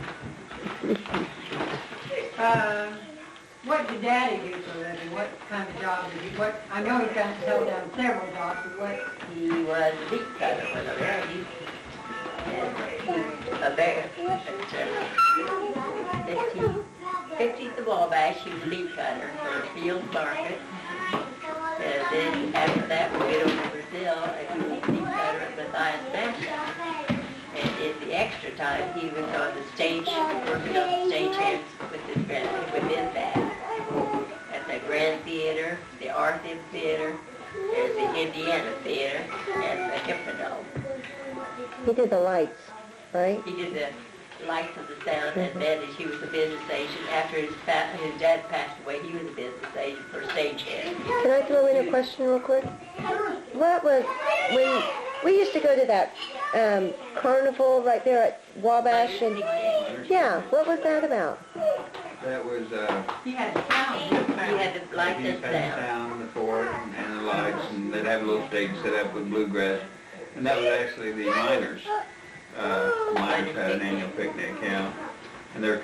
What did Daddy do for a living? What kind of job did he? I know he's held down several jobs, but what? He was a meat cutter when I married him. And a bear. At 15th of Wabash, he was a meat cutter for the field market. And then after that, we went over to Brazil, and he was a meat cutter at Matthias Mansion. And in the extra time, he was on the stage, working on the stagehands with his band. At the Grand Theater, the Arthur Theater, and the Indiana Theater, and the Hippodrome. He did the lights, right? He did the lights of the sound, and then he was a business agent. After his dad passed away, he was a business agent for stagehand. Can I throw in a question real quick? What was, when we used to go to that carnival right there at Wabash, and yeah, what was that about? That was, He had the sound. He had the lights and sound, the fort, and the lights, and they'd have a little stage set up with bluegrass. And that was actually the miners. Miners had an annual picnic, and the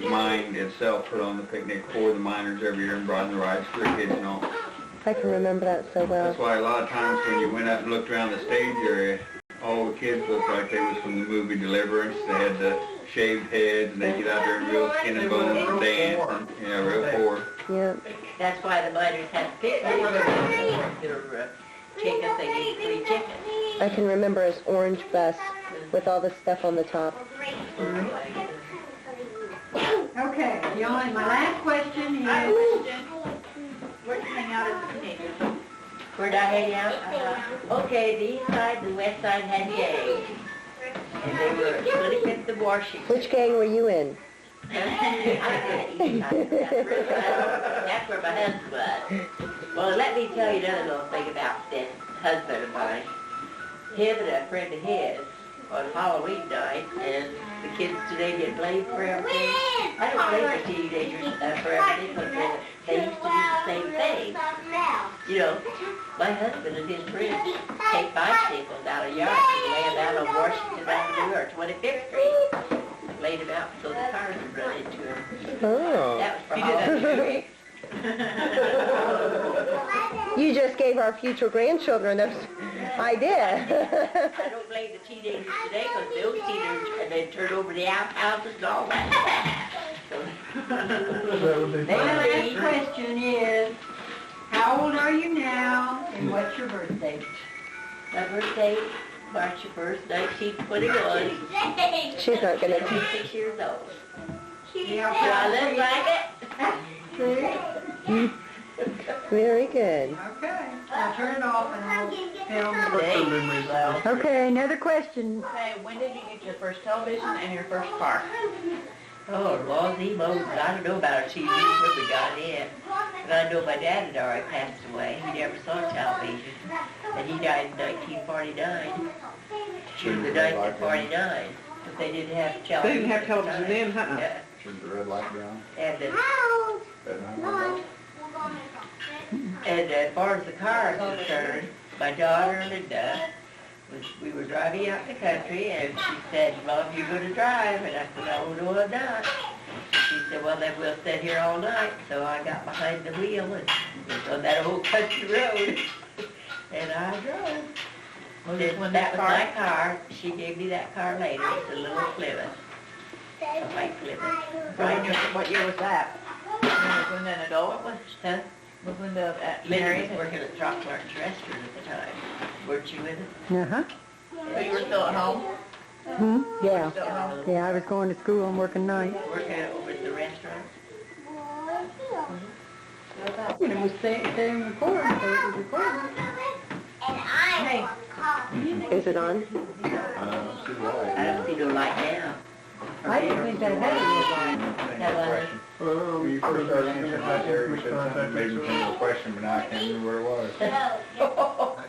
mine itself put on the picnic for the miners every year and brought in the rides for the kids and all. I can remember that so well. That's why a lot of times when you went out and looked around the stage area, all the kids looked like they was from the movie Deliverance. They had the shaved heads, and they'd get out there in real skin and bones and dance, and, real poor. Yeah. That's why the miners had picnics. Their chickens, they gave free chickens. I can remember his orange bus with all the stuff on the top. Okay, my last question is... Where'd you hang out as a teenager? Where'd I hang out? Okay, the east side and the west side had gangs. And they were 25th of Washington. Which gang were you in? That's where my husband was. Well, let me tell you another little thing about this husband of mine. Him and a friend of his on Halloween night, and the kids today get blamed for everything. I don't blame the teenagers for everything, because they used to do the same thing. You know, my husband and his friends take bicycles out of yards and lay them out on Washington Avenue or 25th Street. Laid them out so the cars would run into them. Oh. That was for Halloween. You just gave our future grandchildren an idea. I don't blame the teenagers today, because those teenagers and they turn over the outhouses and all that. So, my last question is, how How old are you now, and what's your birthday? My birthday, March 1st, 1921. She's not gonna. 26 years old. Yeah, Do I look like it? Very good. Okay, I'll turn it off and I'll film Well. Okay, another question. Okay, when did you get your first television and your first car? Oh, Lordy Moses, I don't know about a TV when we got in. But I know my dad had already passed away. He never saw television. And he died in 1949. June the 9th of 49. But they didn't have television. They didn't have television then, huh? Yeah. Turned the red light down. And That as far as the car is concerned, my daughter Linda, we were driving out in the country, and she said, Mom, you're going to drive. And I said, oh, no, I'm not. She said, well, then we'll sit here all night. So I got behind the wheel and was on that old country road, and I drove. That was my car. She gave me that car later. It's a little Plymouth, a white Plymouth. What year was that? Was Linda an adult? What was that? Was Linda Linda was working at Throckmorton's restaurant at the time. Weren't you with her? Uh-huh. So you were still at home? Yeah. Yeah, I was going to school and working nights. Working over at the restaurant. You know, we stay and record, so it was recorded. Hey. Is it on? I don't see no light now. I didn't think they had any When you first started answering that there, you said something, maybe some more question, but now I can't remember where it was.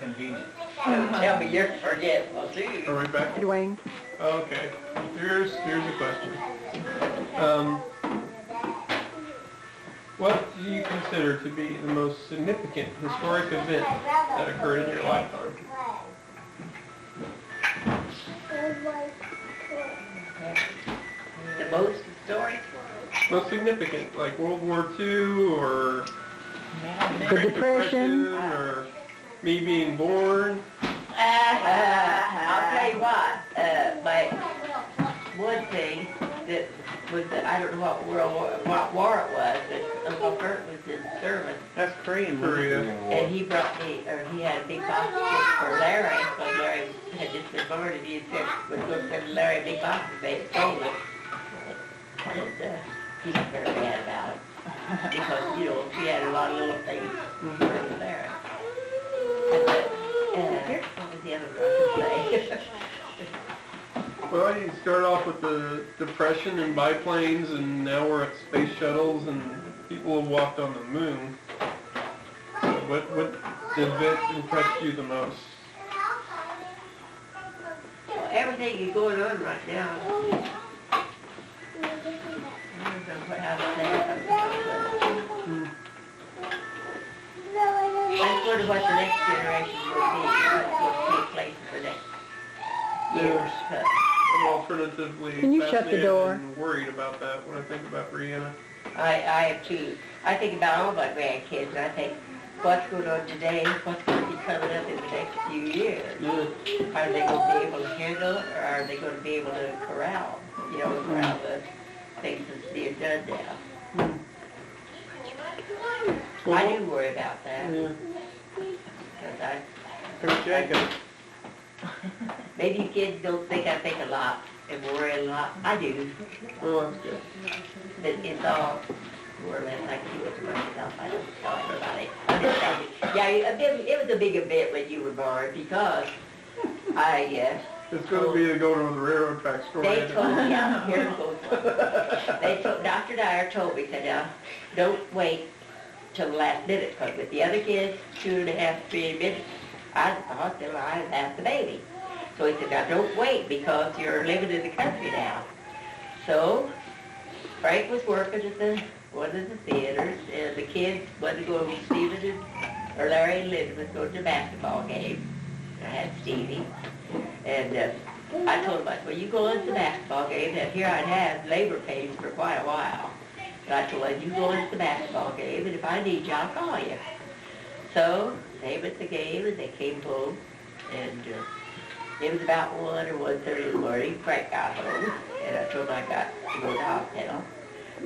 Convenient. Tell me you're forgetful too. Are we back? Dwayne. Okay. Here's a question. What do you consider to be the most significant historic event that occurred in your lifetime? The most historic? Most significant, like World War II or The Depression. or me being born. I'll tell you what, my one thing that was, I don't know what war it was, but Uncle Bert was in service. That's Korea. And he brought me, or he had a big box of gifts for Larry, but Larry had just been born, and he said, was going to send Larry a big box, and they stole it. And he was very mad about it, because, you know, he had a lot of little things for Larry. And what was the other one I could say? Well, you start off with the Depression and biplanes, and now we're at space shuttles, and people have walked on the moon. So what event impressed you the most? Well, everything is going on right now. I don't know how to say it. I wonder what the next generation will be, what's going to take place in the next years. I'm alternatively Can you shut the fascinated door? and worried about that when I think about Brianna. I have too. I think about all my grandkids, and I think, what's going on today, what's going to be coming up in the next few years? Are they going to be able to handle it, or are they going to be able to corral the things that's being done now? I do worry about that. Because maybe you kids don't think I think a lot and worry a lot. I do. Oh, that's good. But it's all more or less I keep it to myself. I don't tell anybody. Yeah, it was a big event when you were born because It's going to be a going on the railroad track story. They told me, here it goes. Dr. Dyer told me, said, now, don't wait till the last minute, because with the other kids, 2.5, 3 minutes, I thought that I had had the baby. So he said, now don't wait, because you're living in the country now. So Frank was working at one of the theaters, and the kids wanted to go with Stephen or Larry and Elizabeth go to the basketball game. I had Stevie, and I told him, I said, well, you go into the basketball game, and here I'd have labor pains for quite a while. But I told him, you go into the basketball game, and if I need you, I'll call you. So they went to the game, and they came home, and it was about 1 or 1:30 in the morning. Frank got home, and I told him I got to go to the hospital.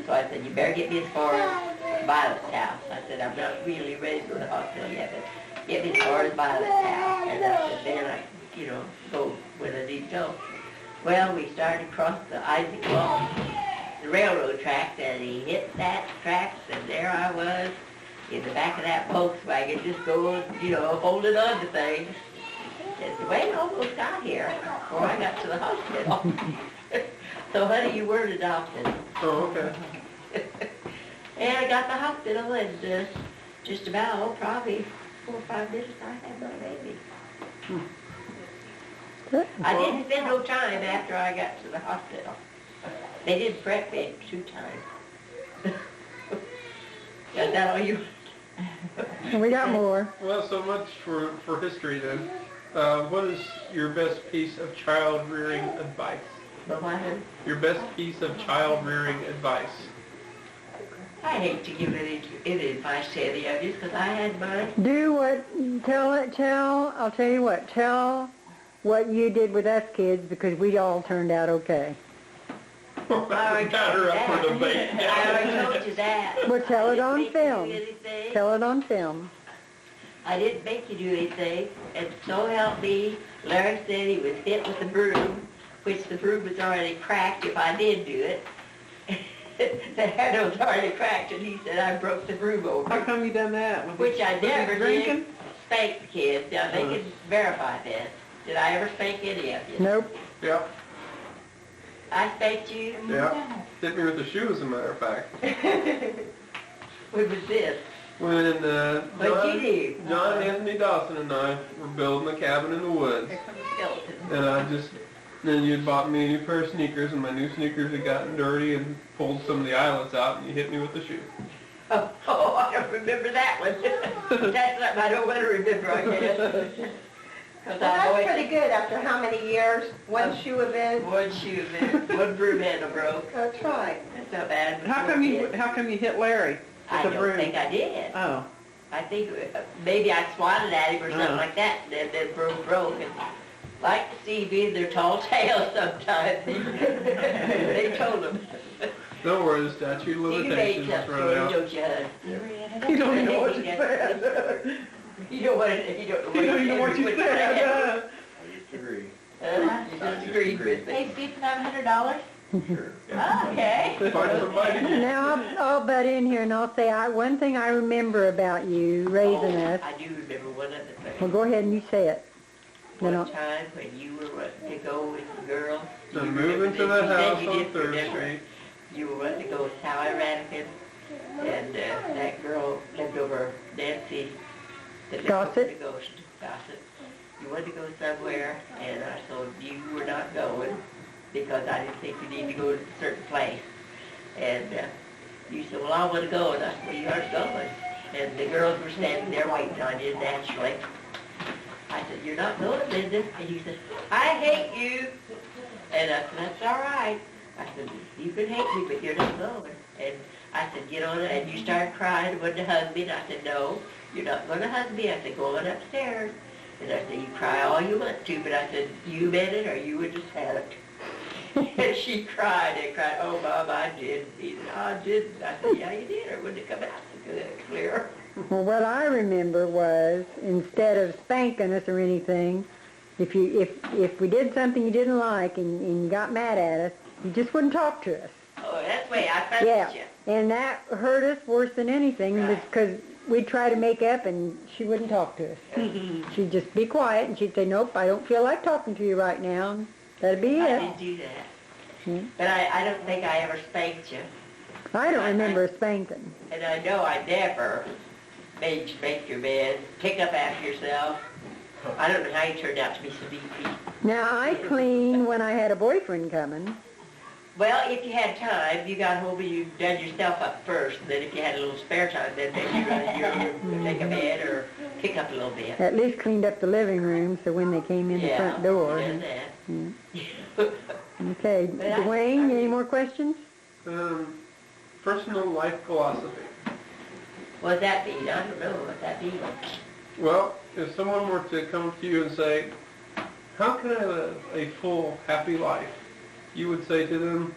So I said, you better get me as far as Violet's house. I said, I'm not really ready to go to the hospital yet, but get me as far as Violet's house. And I said, then I, go where I need to go. Well, we started across the Isaac Wall, the railroad tracks, and he hit that tracks, and there I was in the back of that Volkswagen, just going, holding on to things. And the way I almost got here before I got to the hospital. So, honey, you weren't adopted. Oh, okay. And I got to the hospital, and just about, probably 4 or 5 minutes, I had my baby. I didn't spend no time after I got to the hospital. They did prep me 2 times. Is that all you? We got more. Well, so much for history then. What is your best piece of child-rearing advice? Your best piece of child-rearing advice? I hate to give any advice to any of you because I had mine. I'll tell you what, tell what you did with us kids because we all turned out okay. I already told you that. Well, tell it on film. Tell it on film. I didn't make you do anything, and so help me, Larry said he was hit with the broom, which the broom was already cracked if I did do it. The handle was already cracked, and he said I broke the broom over. How come you done that? Which I never did. Spank the kids. Now, they can verify this. Did I ever spank any of you? Nope. Yep. I spanked you? Yep. Hit me with the shoe, as a matter of fact. What was this? When John Anthony Dawson and I were building a cabin in the woods. And then you had bought me a new pair of sneakers, and my new sneakers had gotten dirty and pulled some of the eyelets out, and you hit me with the shoe. Oh, I don't remember that one. That's not, I don't want to remember, I guess. Well, that's pretty good after how many years? One shoe event? One shoe event. One broom handle broke. That's right. That's not bad. How come you hit Larry I with the broom? don't think I did. Oh. I think maybe I swatted at him or something like that, and then broom broke. And like to see me in their tall tales sometimes. They told them. Don't worry, the statute of limitations is running out. Don't you, hon? You don't know what you said. You don't know what you said. I disagree. You disagree with me. Hey, Steve, can I have $100? Sure. Okay. Now I'll butt in here and I'll say one thing I remember about you raising us. I do remember one other thing. Well, go ahead and you say it. One time when you were wanting to go with the girl. To move into the house on 3rd Street. You were wanting to go with Sally Radican, and that girl lived over Nancy. Gossett. Gossett. You wanted to go somewhere, and I told you were not going because I didn't think you need to go to a certain place. And you said, well, I want to go, and I said, well, you aren't going. And the girls were standing there waiting on you naturally. I said, you're not going, Linda. And you said, I hate you. And I said, that's all right. I said, you can hate me, but you're not going. And I said, get on it. And you started crying and wanted to hug me. And I said, no, you're not going to hug me. I said, go on upstairs. And I said, you cry all you want to. But I said, you meant it or you would just have it. And she cried and cried, oh, Mom, I did. He said, I didn't. I said, yeah, you did. Or wouldn't it come out so good and clear? Well, what I remember was instead of spanking us or anything, if we did something you didn't like and you got mad at us, you just wouldn't talk to us. Oh, that's the way I found you. And that hurt us worse than anything because we'd try to make up and she wouldn't talk to us. She'd just be quiet and she'd say, nope, I don't feel like talking to you right now. That'd be it. I didn't do that. But I don't think I ever spanked you. I don't remember spanking. And I know I never made you make your bed, pick up after yourself. I don't know how you turned out to be so beefy. Now, I cleaned when I had a boyfriend coming. Well, if you had time, you got home and you done yourself up first. And then if you had a little spare time, then maybe you take a bed or pick up a little bit. At least cleaned up the living room so when they came in the front door. Okay, Dwayne, any more questions? Personal life philosophy. What's that mean? I don't know what that means. Well, if someone were to come to you and say, how can I live a full, happy life? You would say to them,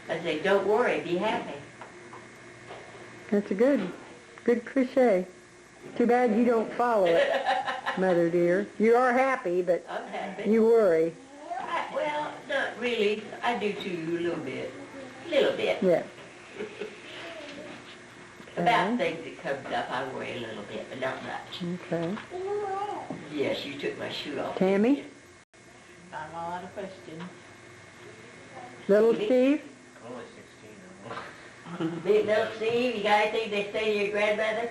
I say, don't worry, be happy. That's a good cliche. Too bad you don't follow it, Mother dear. You are happy, but I'm happy. you worry. Well, not really. I do too, a little bit. Little bit. Yeah. About things that comes up, I worry a little bit, but not much. Okay. Yes, you took my shoe off. Tammy? Got a lot of questions. Little Steve? Only 16. Big little Steve, you got anything to say to your grandmother?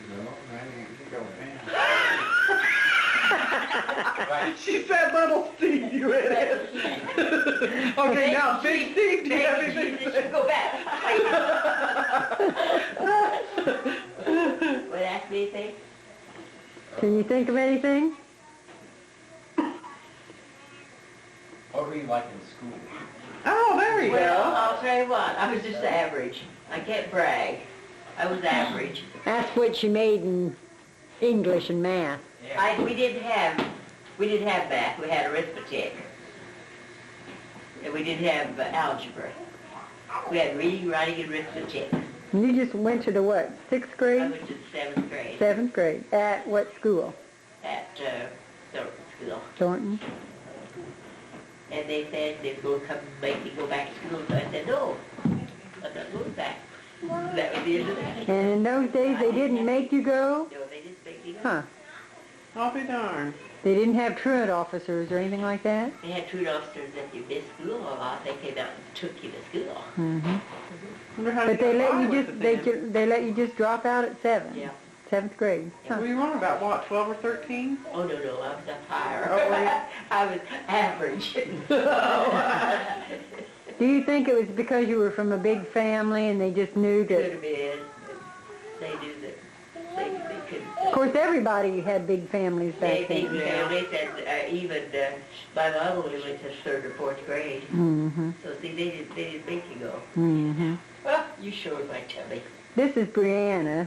No, I didn't go She said little Steve, you idiot. Okay, now Big Steve, do you have anything to say? Go back. Would ask me anything? Can you think of anything? What were you like in school? Oh, there you Well, go. I'll tell you what, I was just average. I can't brag. I was average. That's what she made in English and math. We didn't have math. We had arithmetic. And we didn't have algebra. We had reading, writing, and arithmetic. You just went to the what, 6th grade? I went to the 7th grade 7th grade. At what school? at Thornton School. Thornton? And they said they'd go come make me go back to school. So I said, no, I'm not going back. That was the end of that. And in those days they didn't make you go? No, they didn't make me go. Huh. I'll be darned. They didn't have truant officers or anything like that? They had truant officers that you missed school a lot. They came out and took you to school. Mm-hmm. Wonder how But you they got let by you with just it they then. they let you just drop out at 7. Yeah. 7th grade. Huh. Were you on about what, 12 or 13? Oh, no, I was up higher. Oh, were you? I was average. Do you think it was because you were from a big family and they just knew Could that? have been. They knew that they could. Of course, everybody had big families back Big then. families, and even my mom only went to 3rd or 4th grade. Mm-hmm. So see, they didn't make you go. Mm-hmm. Well, you showed my tummy. This is Brianna,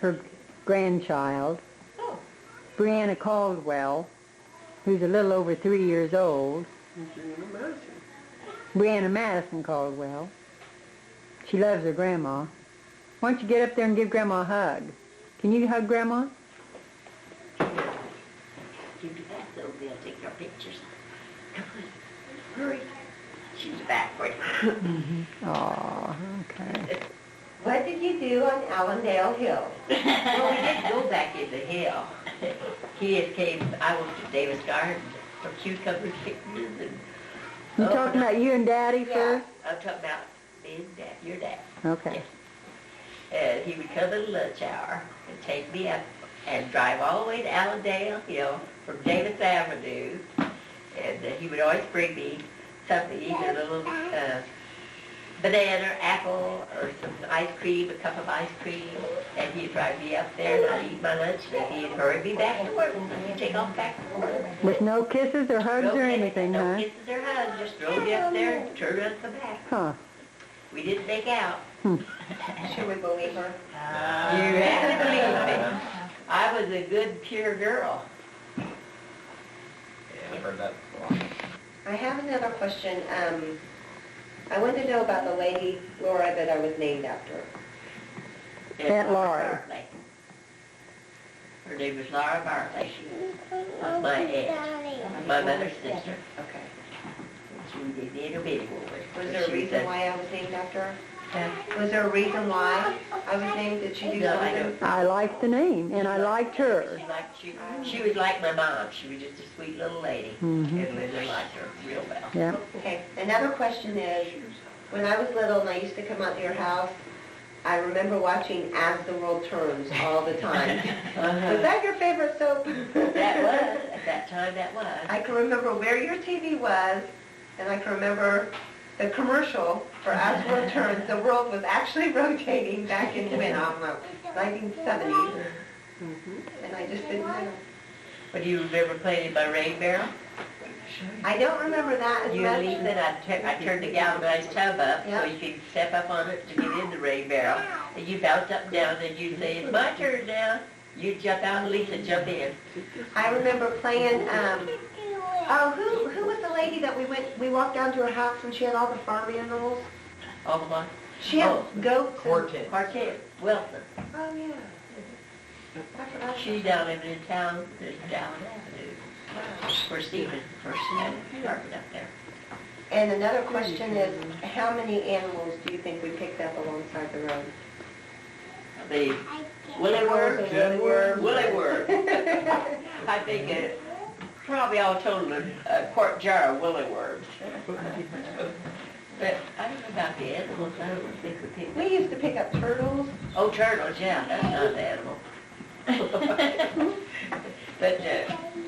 her grandchild. Oh. Brianna Caldwell, who's a little over 3 years old. Brianna Madison Caldwell. She loves her grandma. Why don't you get up there and give Grandma a hug? Can you hug Grandma? You do that, though, they'll take your pictures. Come on, hurry. She's backward. Oh, okay. What did you do on Allendale Hill? Well, we didn't go back in the hill. He had came, I went to Davis Garden for cucumber pictures and... You talking about you and Daddy first? I'm talking about me and Dad, your dad. Okay. And he would come in the lunch hour and take me up and drive all the way to Allendale Hill from Davis Avenue. And he would always bring me something, either a little banana, apple, or some ice cream, a cup of ice cream. And he'd drive me up there and I'd eat my lunch and he'd hurry me back to work. He'd take off back to work. With no kisses or hugs or anything, no huh? kisses or hugs, just drove me up there and turned around and come back. Huh. We didn't make out. Should we believe her? You have to believe me. I was a good, pure girl. Yeah, I've heard that before. I have another question. I want to know about the lady, Laura, that I was named after. Aunt Laura. Bartley. Her name was Laura Bartley. She was my aunt, my mother's sister. Okay. She was the intermediate woman. Was there a reason why I was named after her? Was there a reason why I was named? Did she do No, I something? don't. I liked the name, and I liked her. She was like my mom. She was just a sweet little lady. Mhm. And Linda liked her real well. Yeah. Okay. Another question is, when I was little and I used to come out to your house, I remember watching As the World Turns all the time. Was that your favorite soap? That was. At that time, that was. I can remember where your TV was, and I can remember the commercial for As the World Turns. The world was actually rotating back in when, I don't know, 1970s. And I just didn't know. But do you remember playing in my rain barrel? I don't remember that as You much. leave it, I turned the galvanized tub up so you could step up on it to get in the rain barrel. And you bounce up and down and you'd say, it's my turn now. You'd jump out and Lisa jump in. I remember playing Oh, who was the lady that we walked down to her house and she had all the farm animals? All the what? She had goats. Quartet. Wilson. Oh, yeah. I forgot. She's down living in town, there's down Avenue. For Stephen, first apartment up there. And another question is, how many animals do you think we picked up alongside the road? The willywort, willywort. I think probably all total a quart jar of willywort. But I don't know about the animals. I don't think we picked. We used to pick up turtles. Oh, turtles, yeah, that's not an animal. But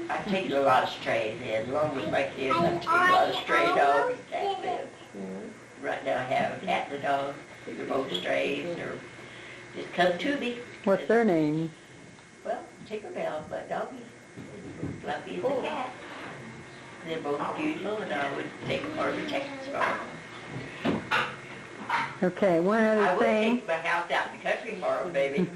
I've taken a lot of strays in. Along with my kids, I've taken a lot of stray dogs and cats in. Right now I have a cat and a dog. They're both strays. They're just come to me. What's their name? Well, Tinkerbell, my doggy. Fluffy is a cat. They're both beautiful, and I would take them for protections for them. Okay, one I other would thing. take my house out in the country for them, baby.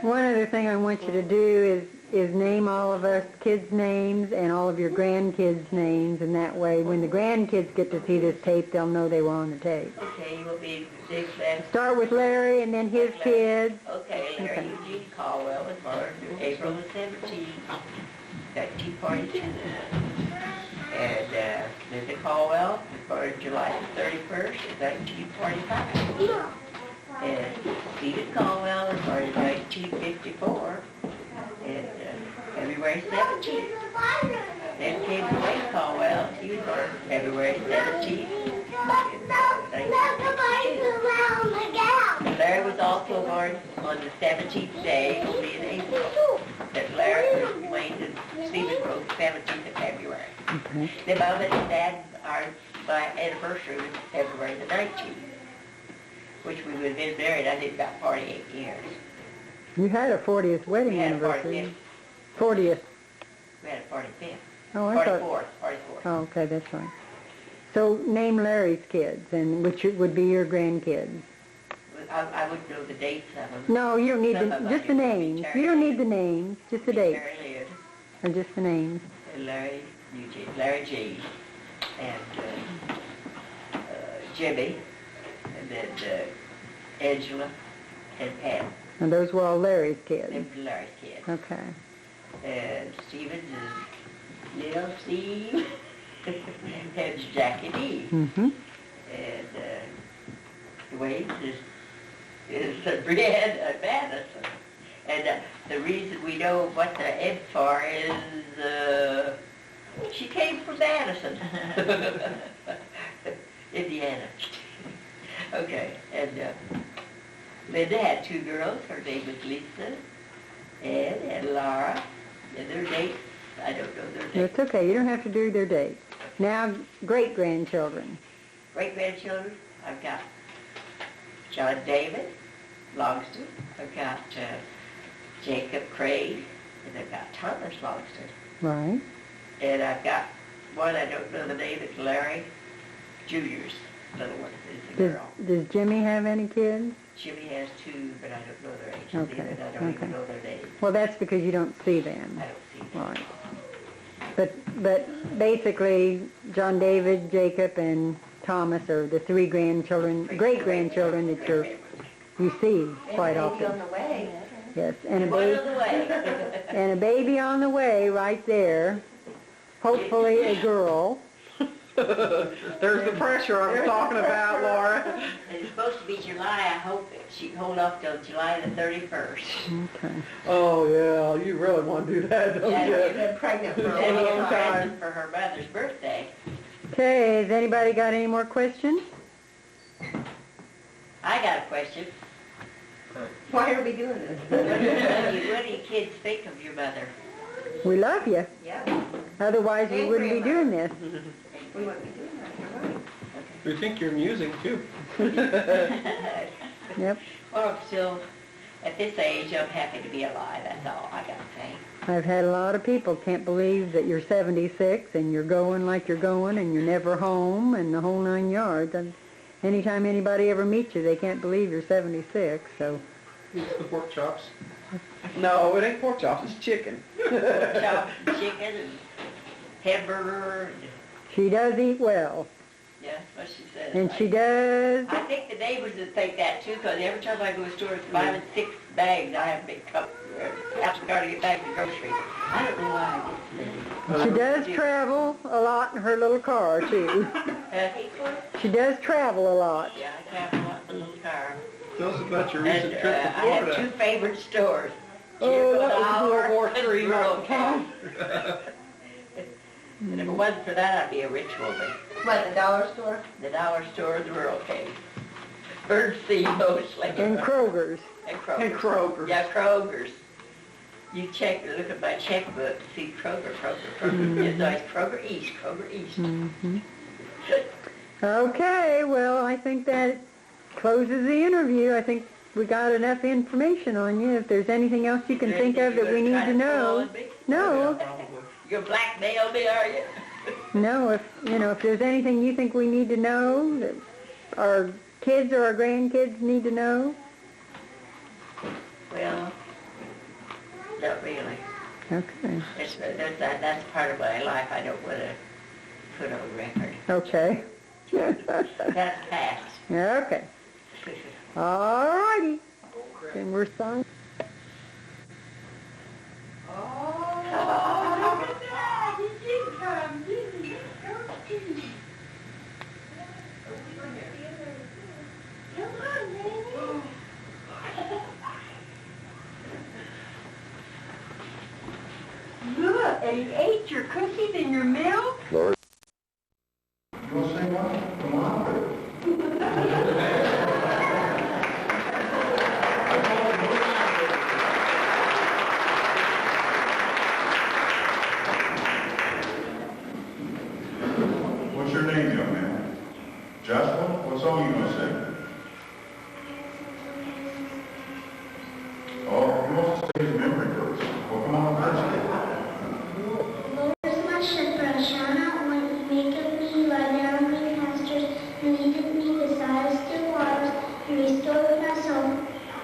One other thing I want you to do is name all of us kids' names and all of your grandkids' names, and that way when the grandkids get to see this tape, they'll know they were on the tape. Okay, you will be big fan. Start with Larry and then his kids. Okay, Larry Eugene Caldwell was born April the 17th, 1942. And Linda Caldwell was born July the 31st, 1945. And Stephen Caldwell was born in 1954, and February 17th. Then came Wayne Caldwell. He was born February 17th. And Larry was also born on the 17th day, only in April. That Larry, Wayne, and Stephen both 17th of February. Okay. Then Mom and Dad, my anniversary was February the 19th, which we would have been married, I think, about 48 years. You had a 40th wedding We had a anniversary. 40th. We had a 45th. Oh, I thought. 44th. Oh, okay, that's right. So name Larry's kids, and which would be your grandkids. I wouldn't know the dates of them. No, you don't need Some of them just the I do. names. You don't need the names, just the dates, Larry Lynn, or just the names. and Larry Eugene, Larry G, and Jimmy, and then Angela, and Pat. And those were all Larry's kids. Them were Larry's kids. Okay. And Stevens is Little Steve, and Jackie D. Mm-hmm. And Dwayne is Brienne and Madison. And the reason we know what the M for is she came from Madison, Indiana. Okay, and Linda had two girls. Her name was Lisa, Ed, and Laura. And their dates, I don't know their dates. It's okay. You don't have to do their dates. Now, great-grandchildren. Great-grandchildren, I've got John David Longston. I've got Jacob Craig, and I've got Thomas Longston. Right. And I've got one, I don't know the name, it's Larry Jr.'s little one, is a girl. Does Jimmy have any kids? Jimmy has two, but I don't know their ages Okay, either, and I don't even know their names. Well, that's because you don't see them. I don't see them. Right. But basically, John David, Jacob, and Thomas are the three grandchildren, great-grandchildren that you see quite often. on the way. Yes, and a One baby, on the way. and a baby on the way right there. Hopefully a girl. There's the pressure I was talking about, Laura. It's supposed to be July. I hope that she can hold off till July the 31st. Okay. Oh, yeah, you really want to do that, don't Yeah, you? you've been pregnant for a That'd be long a time. present for her mother's birthday. Okay, has anybody got any more questions? I got a question. Why are we doing this? What do you kids think of your mother? We love you. Yeah. Otherwise, we And wouldn't be doing this. We wouldn't be doing that, you're right. We think you're amusing, too. Yep. Well, I'm still, at this age, I'm happy to be alive. That's all I got to say. I've had a lot of people can't believe that you're 76 and you're going like you're going and you're never home and the whole 9 yards. And anytime anybody ever meets you, they can't believe you're 76. So It's the pork chops. No, it ain't pork chops, it's chicken. Pork chop and chicken and hamburger. She does eat well. Yeah, that's what she said. And she does. I think the neighbors would think that too, because every time I go to the store, it's 5 and 6 bags. I have a big cup. After I got to get back to the grocery. I don't know why I get She does travel a lot in her little car, too. She does travel a lot. Yeah, I travel a lot in the little car. Tell us about your recent And, trip to I have Florida. 2 favorite stores. Oh, that was World War III III time. And if it wasn't for that, I'd be a rich woman. What, the dollar store? The dollar store, the Rural Cave. Birdseed mostly. And Kroger's. And Kroger's. And Kroger's. Yeah, Kroger's. You look at my checkbook, see Kroger. It's always Kroger East. Mm-hmm. Okay, well, I think that closes the interview. I think we got enough information on you. If there's anything else you can think of that we need to know. No. You're blackmail me, are you? No, if there's anything you think we need to know that our kids or our grandkids need to know. Well, not really. Okay. That's part of my life I don't want to put on record. Okay. That's past. Okay. All righty. Then we're signed. Look, and he ate your cookies and your milk? You want to say one? Come on. What's your name, young man? Joshua? What song are you going to sing? Oh, he wants to say his memory verse. Well, come on, Lord is my shepherd, I shall not want. He maketh me lie down in green pastures, and leadeth me beside the still waters, and restoreth my soul.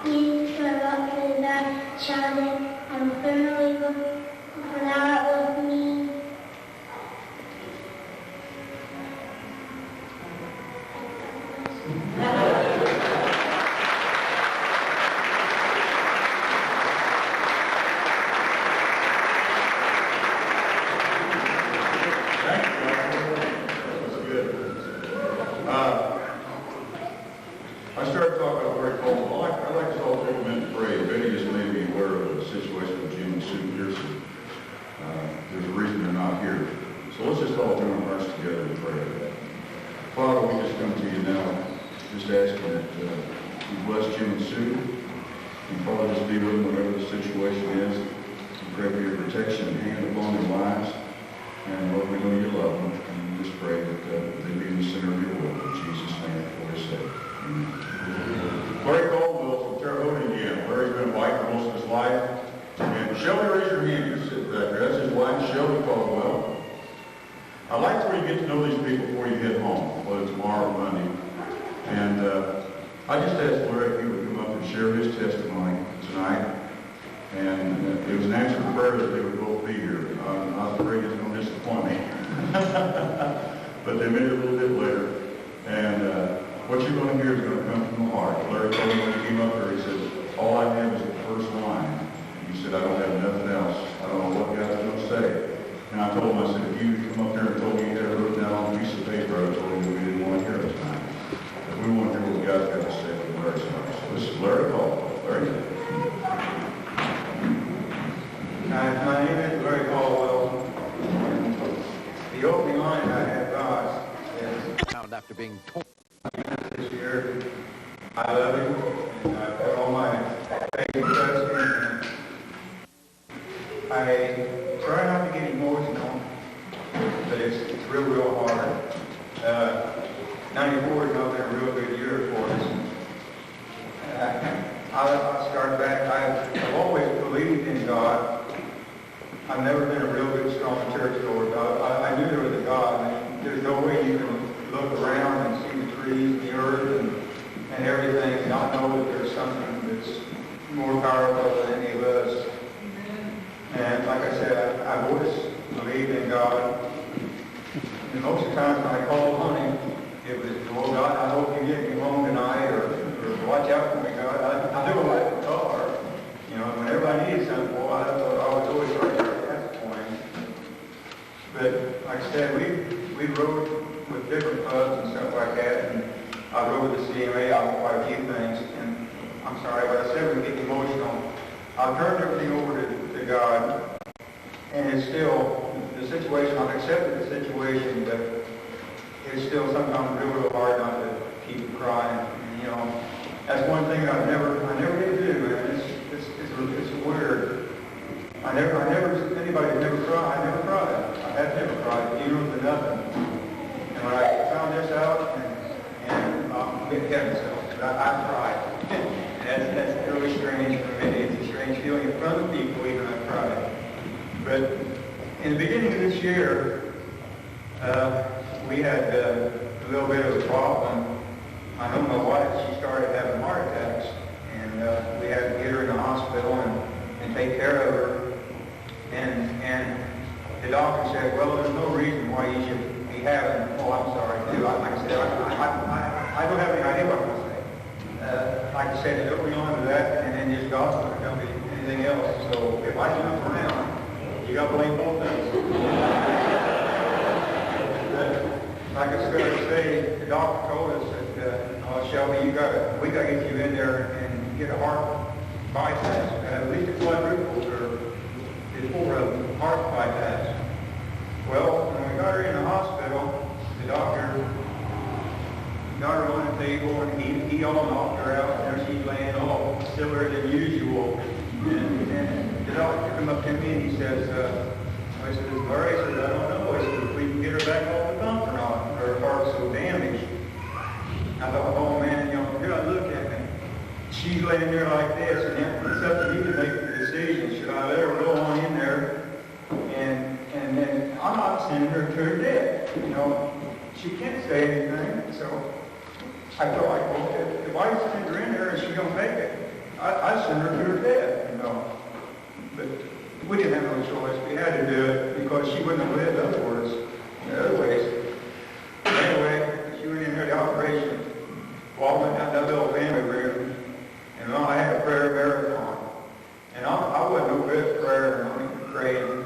Yea, for about for that shall live, I will fear no evil, for thou art with me. I started talking about Terre Haute. I like to call people men to pray. Betty just made me aware of the situation with Jim and Sue Pearson. There's a reason they're not here. So let's just all join our hearts together and pray. Father, we just come to you now, just asking that you bless Jim and Sue. And Father, just be with them whatever the situation is. We pray for your protection and hand upon their lives. And Lord, we know you love them. And we just pray that they be in the center of your will. In Jesus' name, for his sake. Larry Caldwell from Terre Haute, Indiana. Larry's been a biker most of his life. And Shelby, raise your hand. You sit back there. That's his wife, Shelby Caldwell. I'd like for you to get to know these people before you head home, whether tomorrow or Monday. And I just asked Larry if he would come up and share his testimony tonight. And it was an answered prayer that they would both be here. I was afraid he was going to disappoint me. But they made it a little bit later. And what you're going to hear is going to come from the heart. Larry told me when he came up there, he said, all I have is the first line. He said, I don't have nothing else. I don't know what God's going to say. And I told him, I said, if you would come up there and told me you had it written down on a piece of paper, I told him that we didn't want to hear it tonight. But we want to hear what God's got to say from Larry's heart. So this is Larry Caldwell. Larry. My name is Larry Caldwell. The opening line I have got is, after being torn. This year, I love him, and I put all my faith and trust in him. I try not to get emotional, but it's real hard. 94 has not been a real good year for us. I'll start back. I've always believed in God. I've never been a real good, strong churchgoer. I knew there was a God, and there's no way you can look around and see the trees, the earth, and everything, and not know that there's something that's more powerful than any of most of the times when I called on him, it was, "Oh God, I hope you get me home tonight," or "Watch out for me, God. I do like the car." You know, whenever I needed something, well, I was always right there at that point. But like I said, we rode with different clubs and stuff like that, and I rode with the CMA on quite a few things. And I'm sorry, but I said we get emotional. I've turned everything over to God, and it's still the situation. I've accepted the situation, but it's still sometimes real hard not to keep crying. And, you know, that's one thing I never did do, man. It's weird. Anybody never cried. I never cried. I had never cried, funerals or nothing. And when I found this out, and it kept myself, I cried. And that's really strange for me. It's a strange feeling in front of people, even I cried. But in the beginning of this year, we had a little bit of a problem. I know my wife, she started having heart attacks, and we had to get her in the hospital and take care of her. And the doctor said, "Well, there's no reason why you should be having," oh, I'm sorry, too. Like I said, I don't have any idea what I'm going to say. Like I said, don't be on to that, and then just gospel, don't be anything else. So if I jump around, you got to blame both of us. Like I started to say, the doctor told us that, Shelby, we got to get you in there and get a heart bypass, at least a quadruple or before a heart bypass. Well, when we got her in the hospital, the doctor got her on the table and he all knocked her out, and there she's laying all sillier than usual. And the doctor came up to me and he says, I said, "Larry," I said, "I don't know. I said, if we can get her back off the pump or not. Her heart's so damaged." I thought, oh man, you know, here I look at me. She's laying there like this, and it's up to me to make the decision. Should I let her go on in there? And then I'm not sending her to her death. You know, she can't say anything. So I felt like, well, if I send her in there and she don't make it, I send her to her death, you know. But we didn't have no choice. We had to do it because she wouldn't have lived other ways. Anyway, she went in there, the operation. Well, I went down that little family room, and I had a prayer marathon. And I wasn't no good at prayer, and I'm even praying.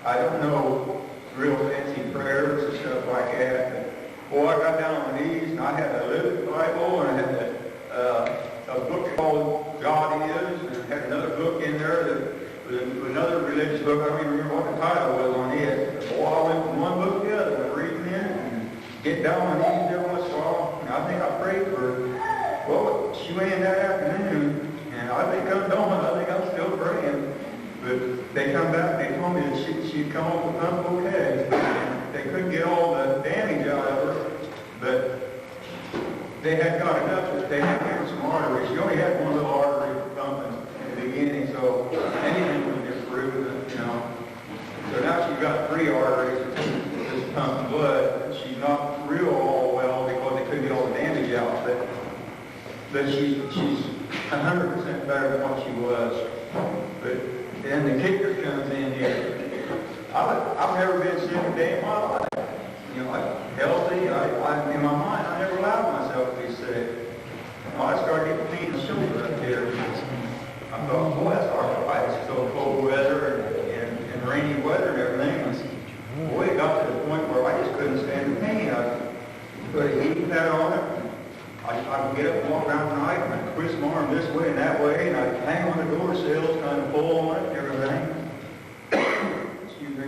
I don't know real fancy prayers and stuff like that. But, boy, I got down on my knees, and I had a little Bible, and I had a book called God Is, and I had another book in there that was another religious book. I don't even remember what the title was on it. Boy, I went from one book to the other, reading it, and get down on my knees every once in a while. And I think I prayed for her. Well, she went in that afternoon, and I think I'm done. I think I'm still praying. But they come back, they told me that she'd come off the pump okay. They couldn't get all the damage out of her, but they had got enough that they had given some arteries. She only had one little artery pumping in the beginning, so anything would improve, you know. So now she's got 3 arteries that's pumping blood. She's not real all well because they couldn't get all the damage out, but she's 100% better than what she was. But then the kicker comes in here. I've never been sick a day in my life. You know, like healthy. In my mind, I never allowed myself to be sick. I started getting pain in the shoulder up here. I thought, boy, that's arthritis. It's so cold weather and rainy weather and everything. And boy, it got to the point where I just couldn't stand the pain. I put a heating pad on it. I would get up and walk around the night, and I'd twist my arm this way and that way, and I'd hang on the door sills, kind of pull on it and everything. Excuse me.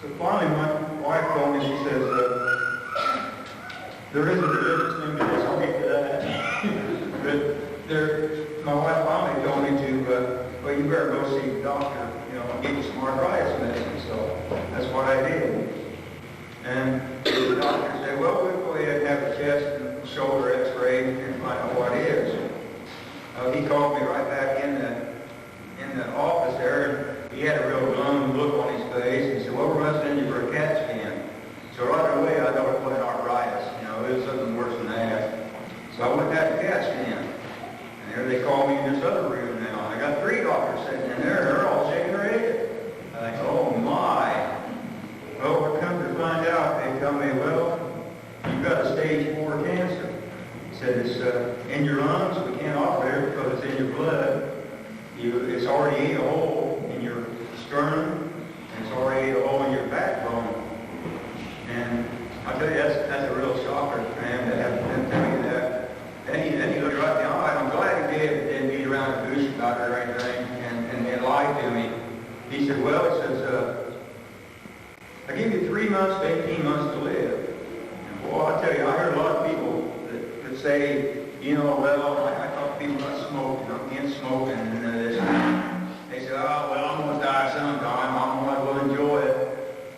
So finally, my wife told me, she says, there is a religious thing to this, I'll get to that. But my wife finally told me to, well, you better go see the doctor, you know, and get you some arthritis medicine. So that's what I did. And the doctor said, well, we'll go ahead and have a chest and shoulder x-ray and find out what it is. He called me right back in the office there, and he had a real glum look on his face. He said, well, we're going to send you for a CAT scan. So right away, I thought it was arthritis. You know, it was something worse than that. So I went and had a CAT scan. And there they called me in this other room now. I got 3 doctors sitting in there, and they're all shaking their head. I think, oh my. Well, we're coming to find out, they tell me, well, you've got a stage 4 cancer. He said, it's in your lungs. We can't operate it because it's in your blood. It's already ate a hole in your sternum, and it's already ate a hole in your backbone. And I tell you, that's a real shocker, man, to have them tell you that. Then he looked right in the eye. I'm glad he didn't beat around the bush about it or anything and lied to me. He said, well, he says, I give you 3 months to 18 months to live. And boy, I tell you, I heard a lot of people that say, you know, well, I talk to people about smoking. I'm against smoking and this. They say, oh, well, I'm going to die sometime. I'm going to go enjoy it.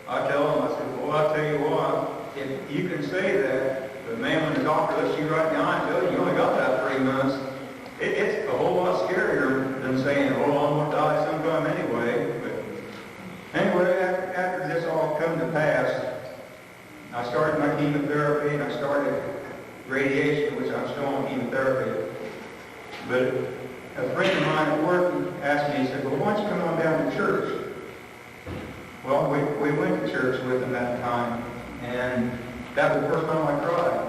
I tell them, I said, well, I'll tell you what, if you can say that, but man, when the doctor looks you right in the eye and tells you only got that 3 months, it's a whole lot scarier than saying, oh, I'm going to die sometime anyway. But anyway, after this all come to pass, I started my chemotherapy and I started radiation, which I'm still on chemotherapy. But a friend of mine at work asked me, he said, well, why don't you come on down to church? Well, we went to church with him that time, and that was the first time I cried.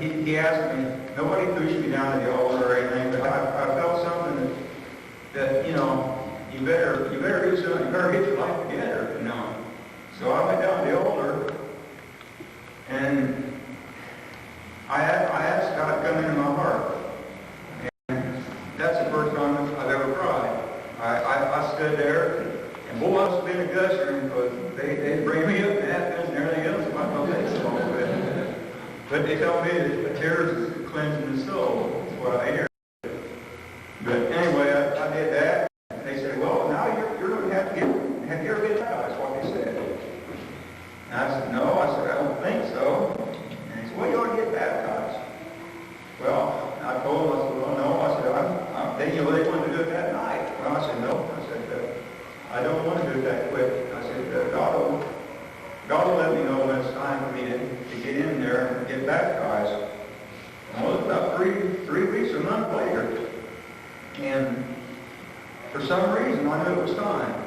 He asked me, nobody pushed me down to the altar or anything, but I felt something that you know, you better do something, you better get your life together, you know. So I went down to the altar, and I asked God to come into my heart. And that's the first time I've ever cried. I stood there, and boy, I must have been a gusher, because they'd bring me up napkins and everything else. I thought they saw it. But they tell me that tears is cleansing the soul. That's what I hear. But anyway, I did that. And they said, well, now you're going to have you ever been baptized? That's what they said. And I said, no. I said, I don't think so. And they said, well, you ought to get baptized. Well, I told them, I said, well, no. I said, I'm thinking, well, they wanted to do it that night. Well, I said, no. I said, I don't want to do it that quick. I said, God will let me know when it's time for me to get in there and get baptized. Well, it was about three weeks, a month later. And for some reason, I knew it was time.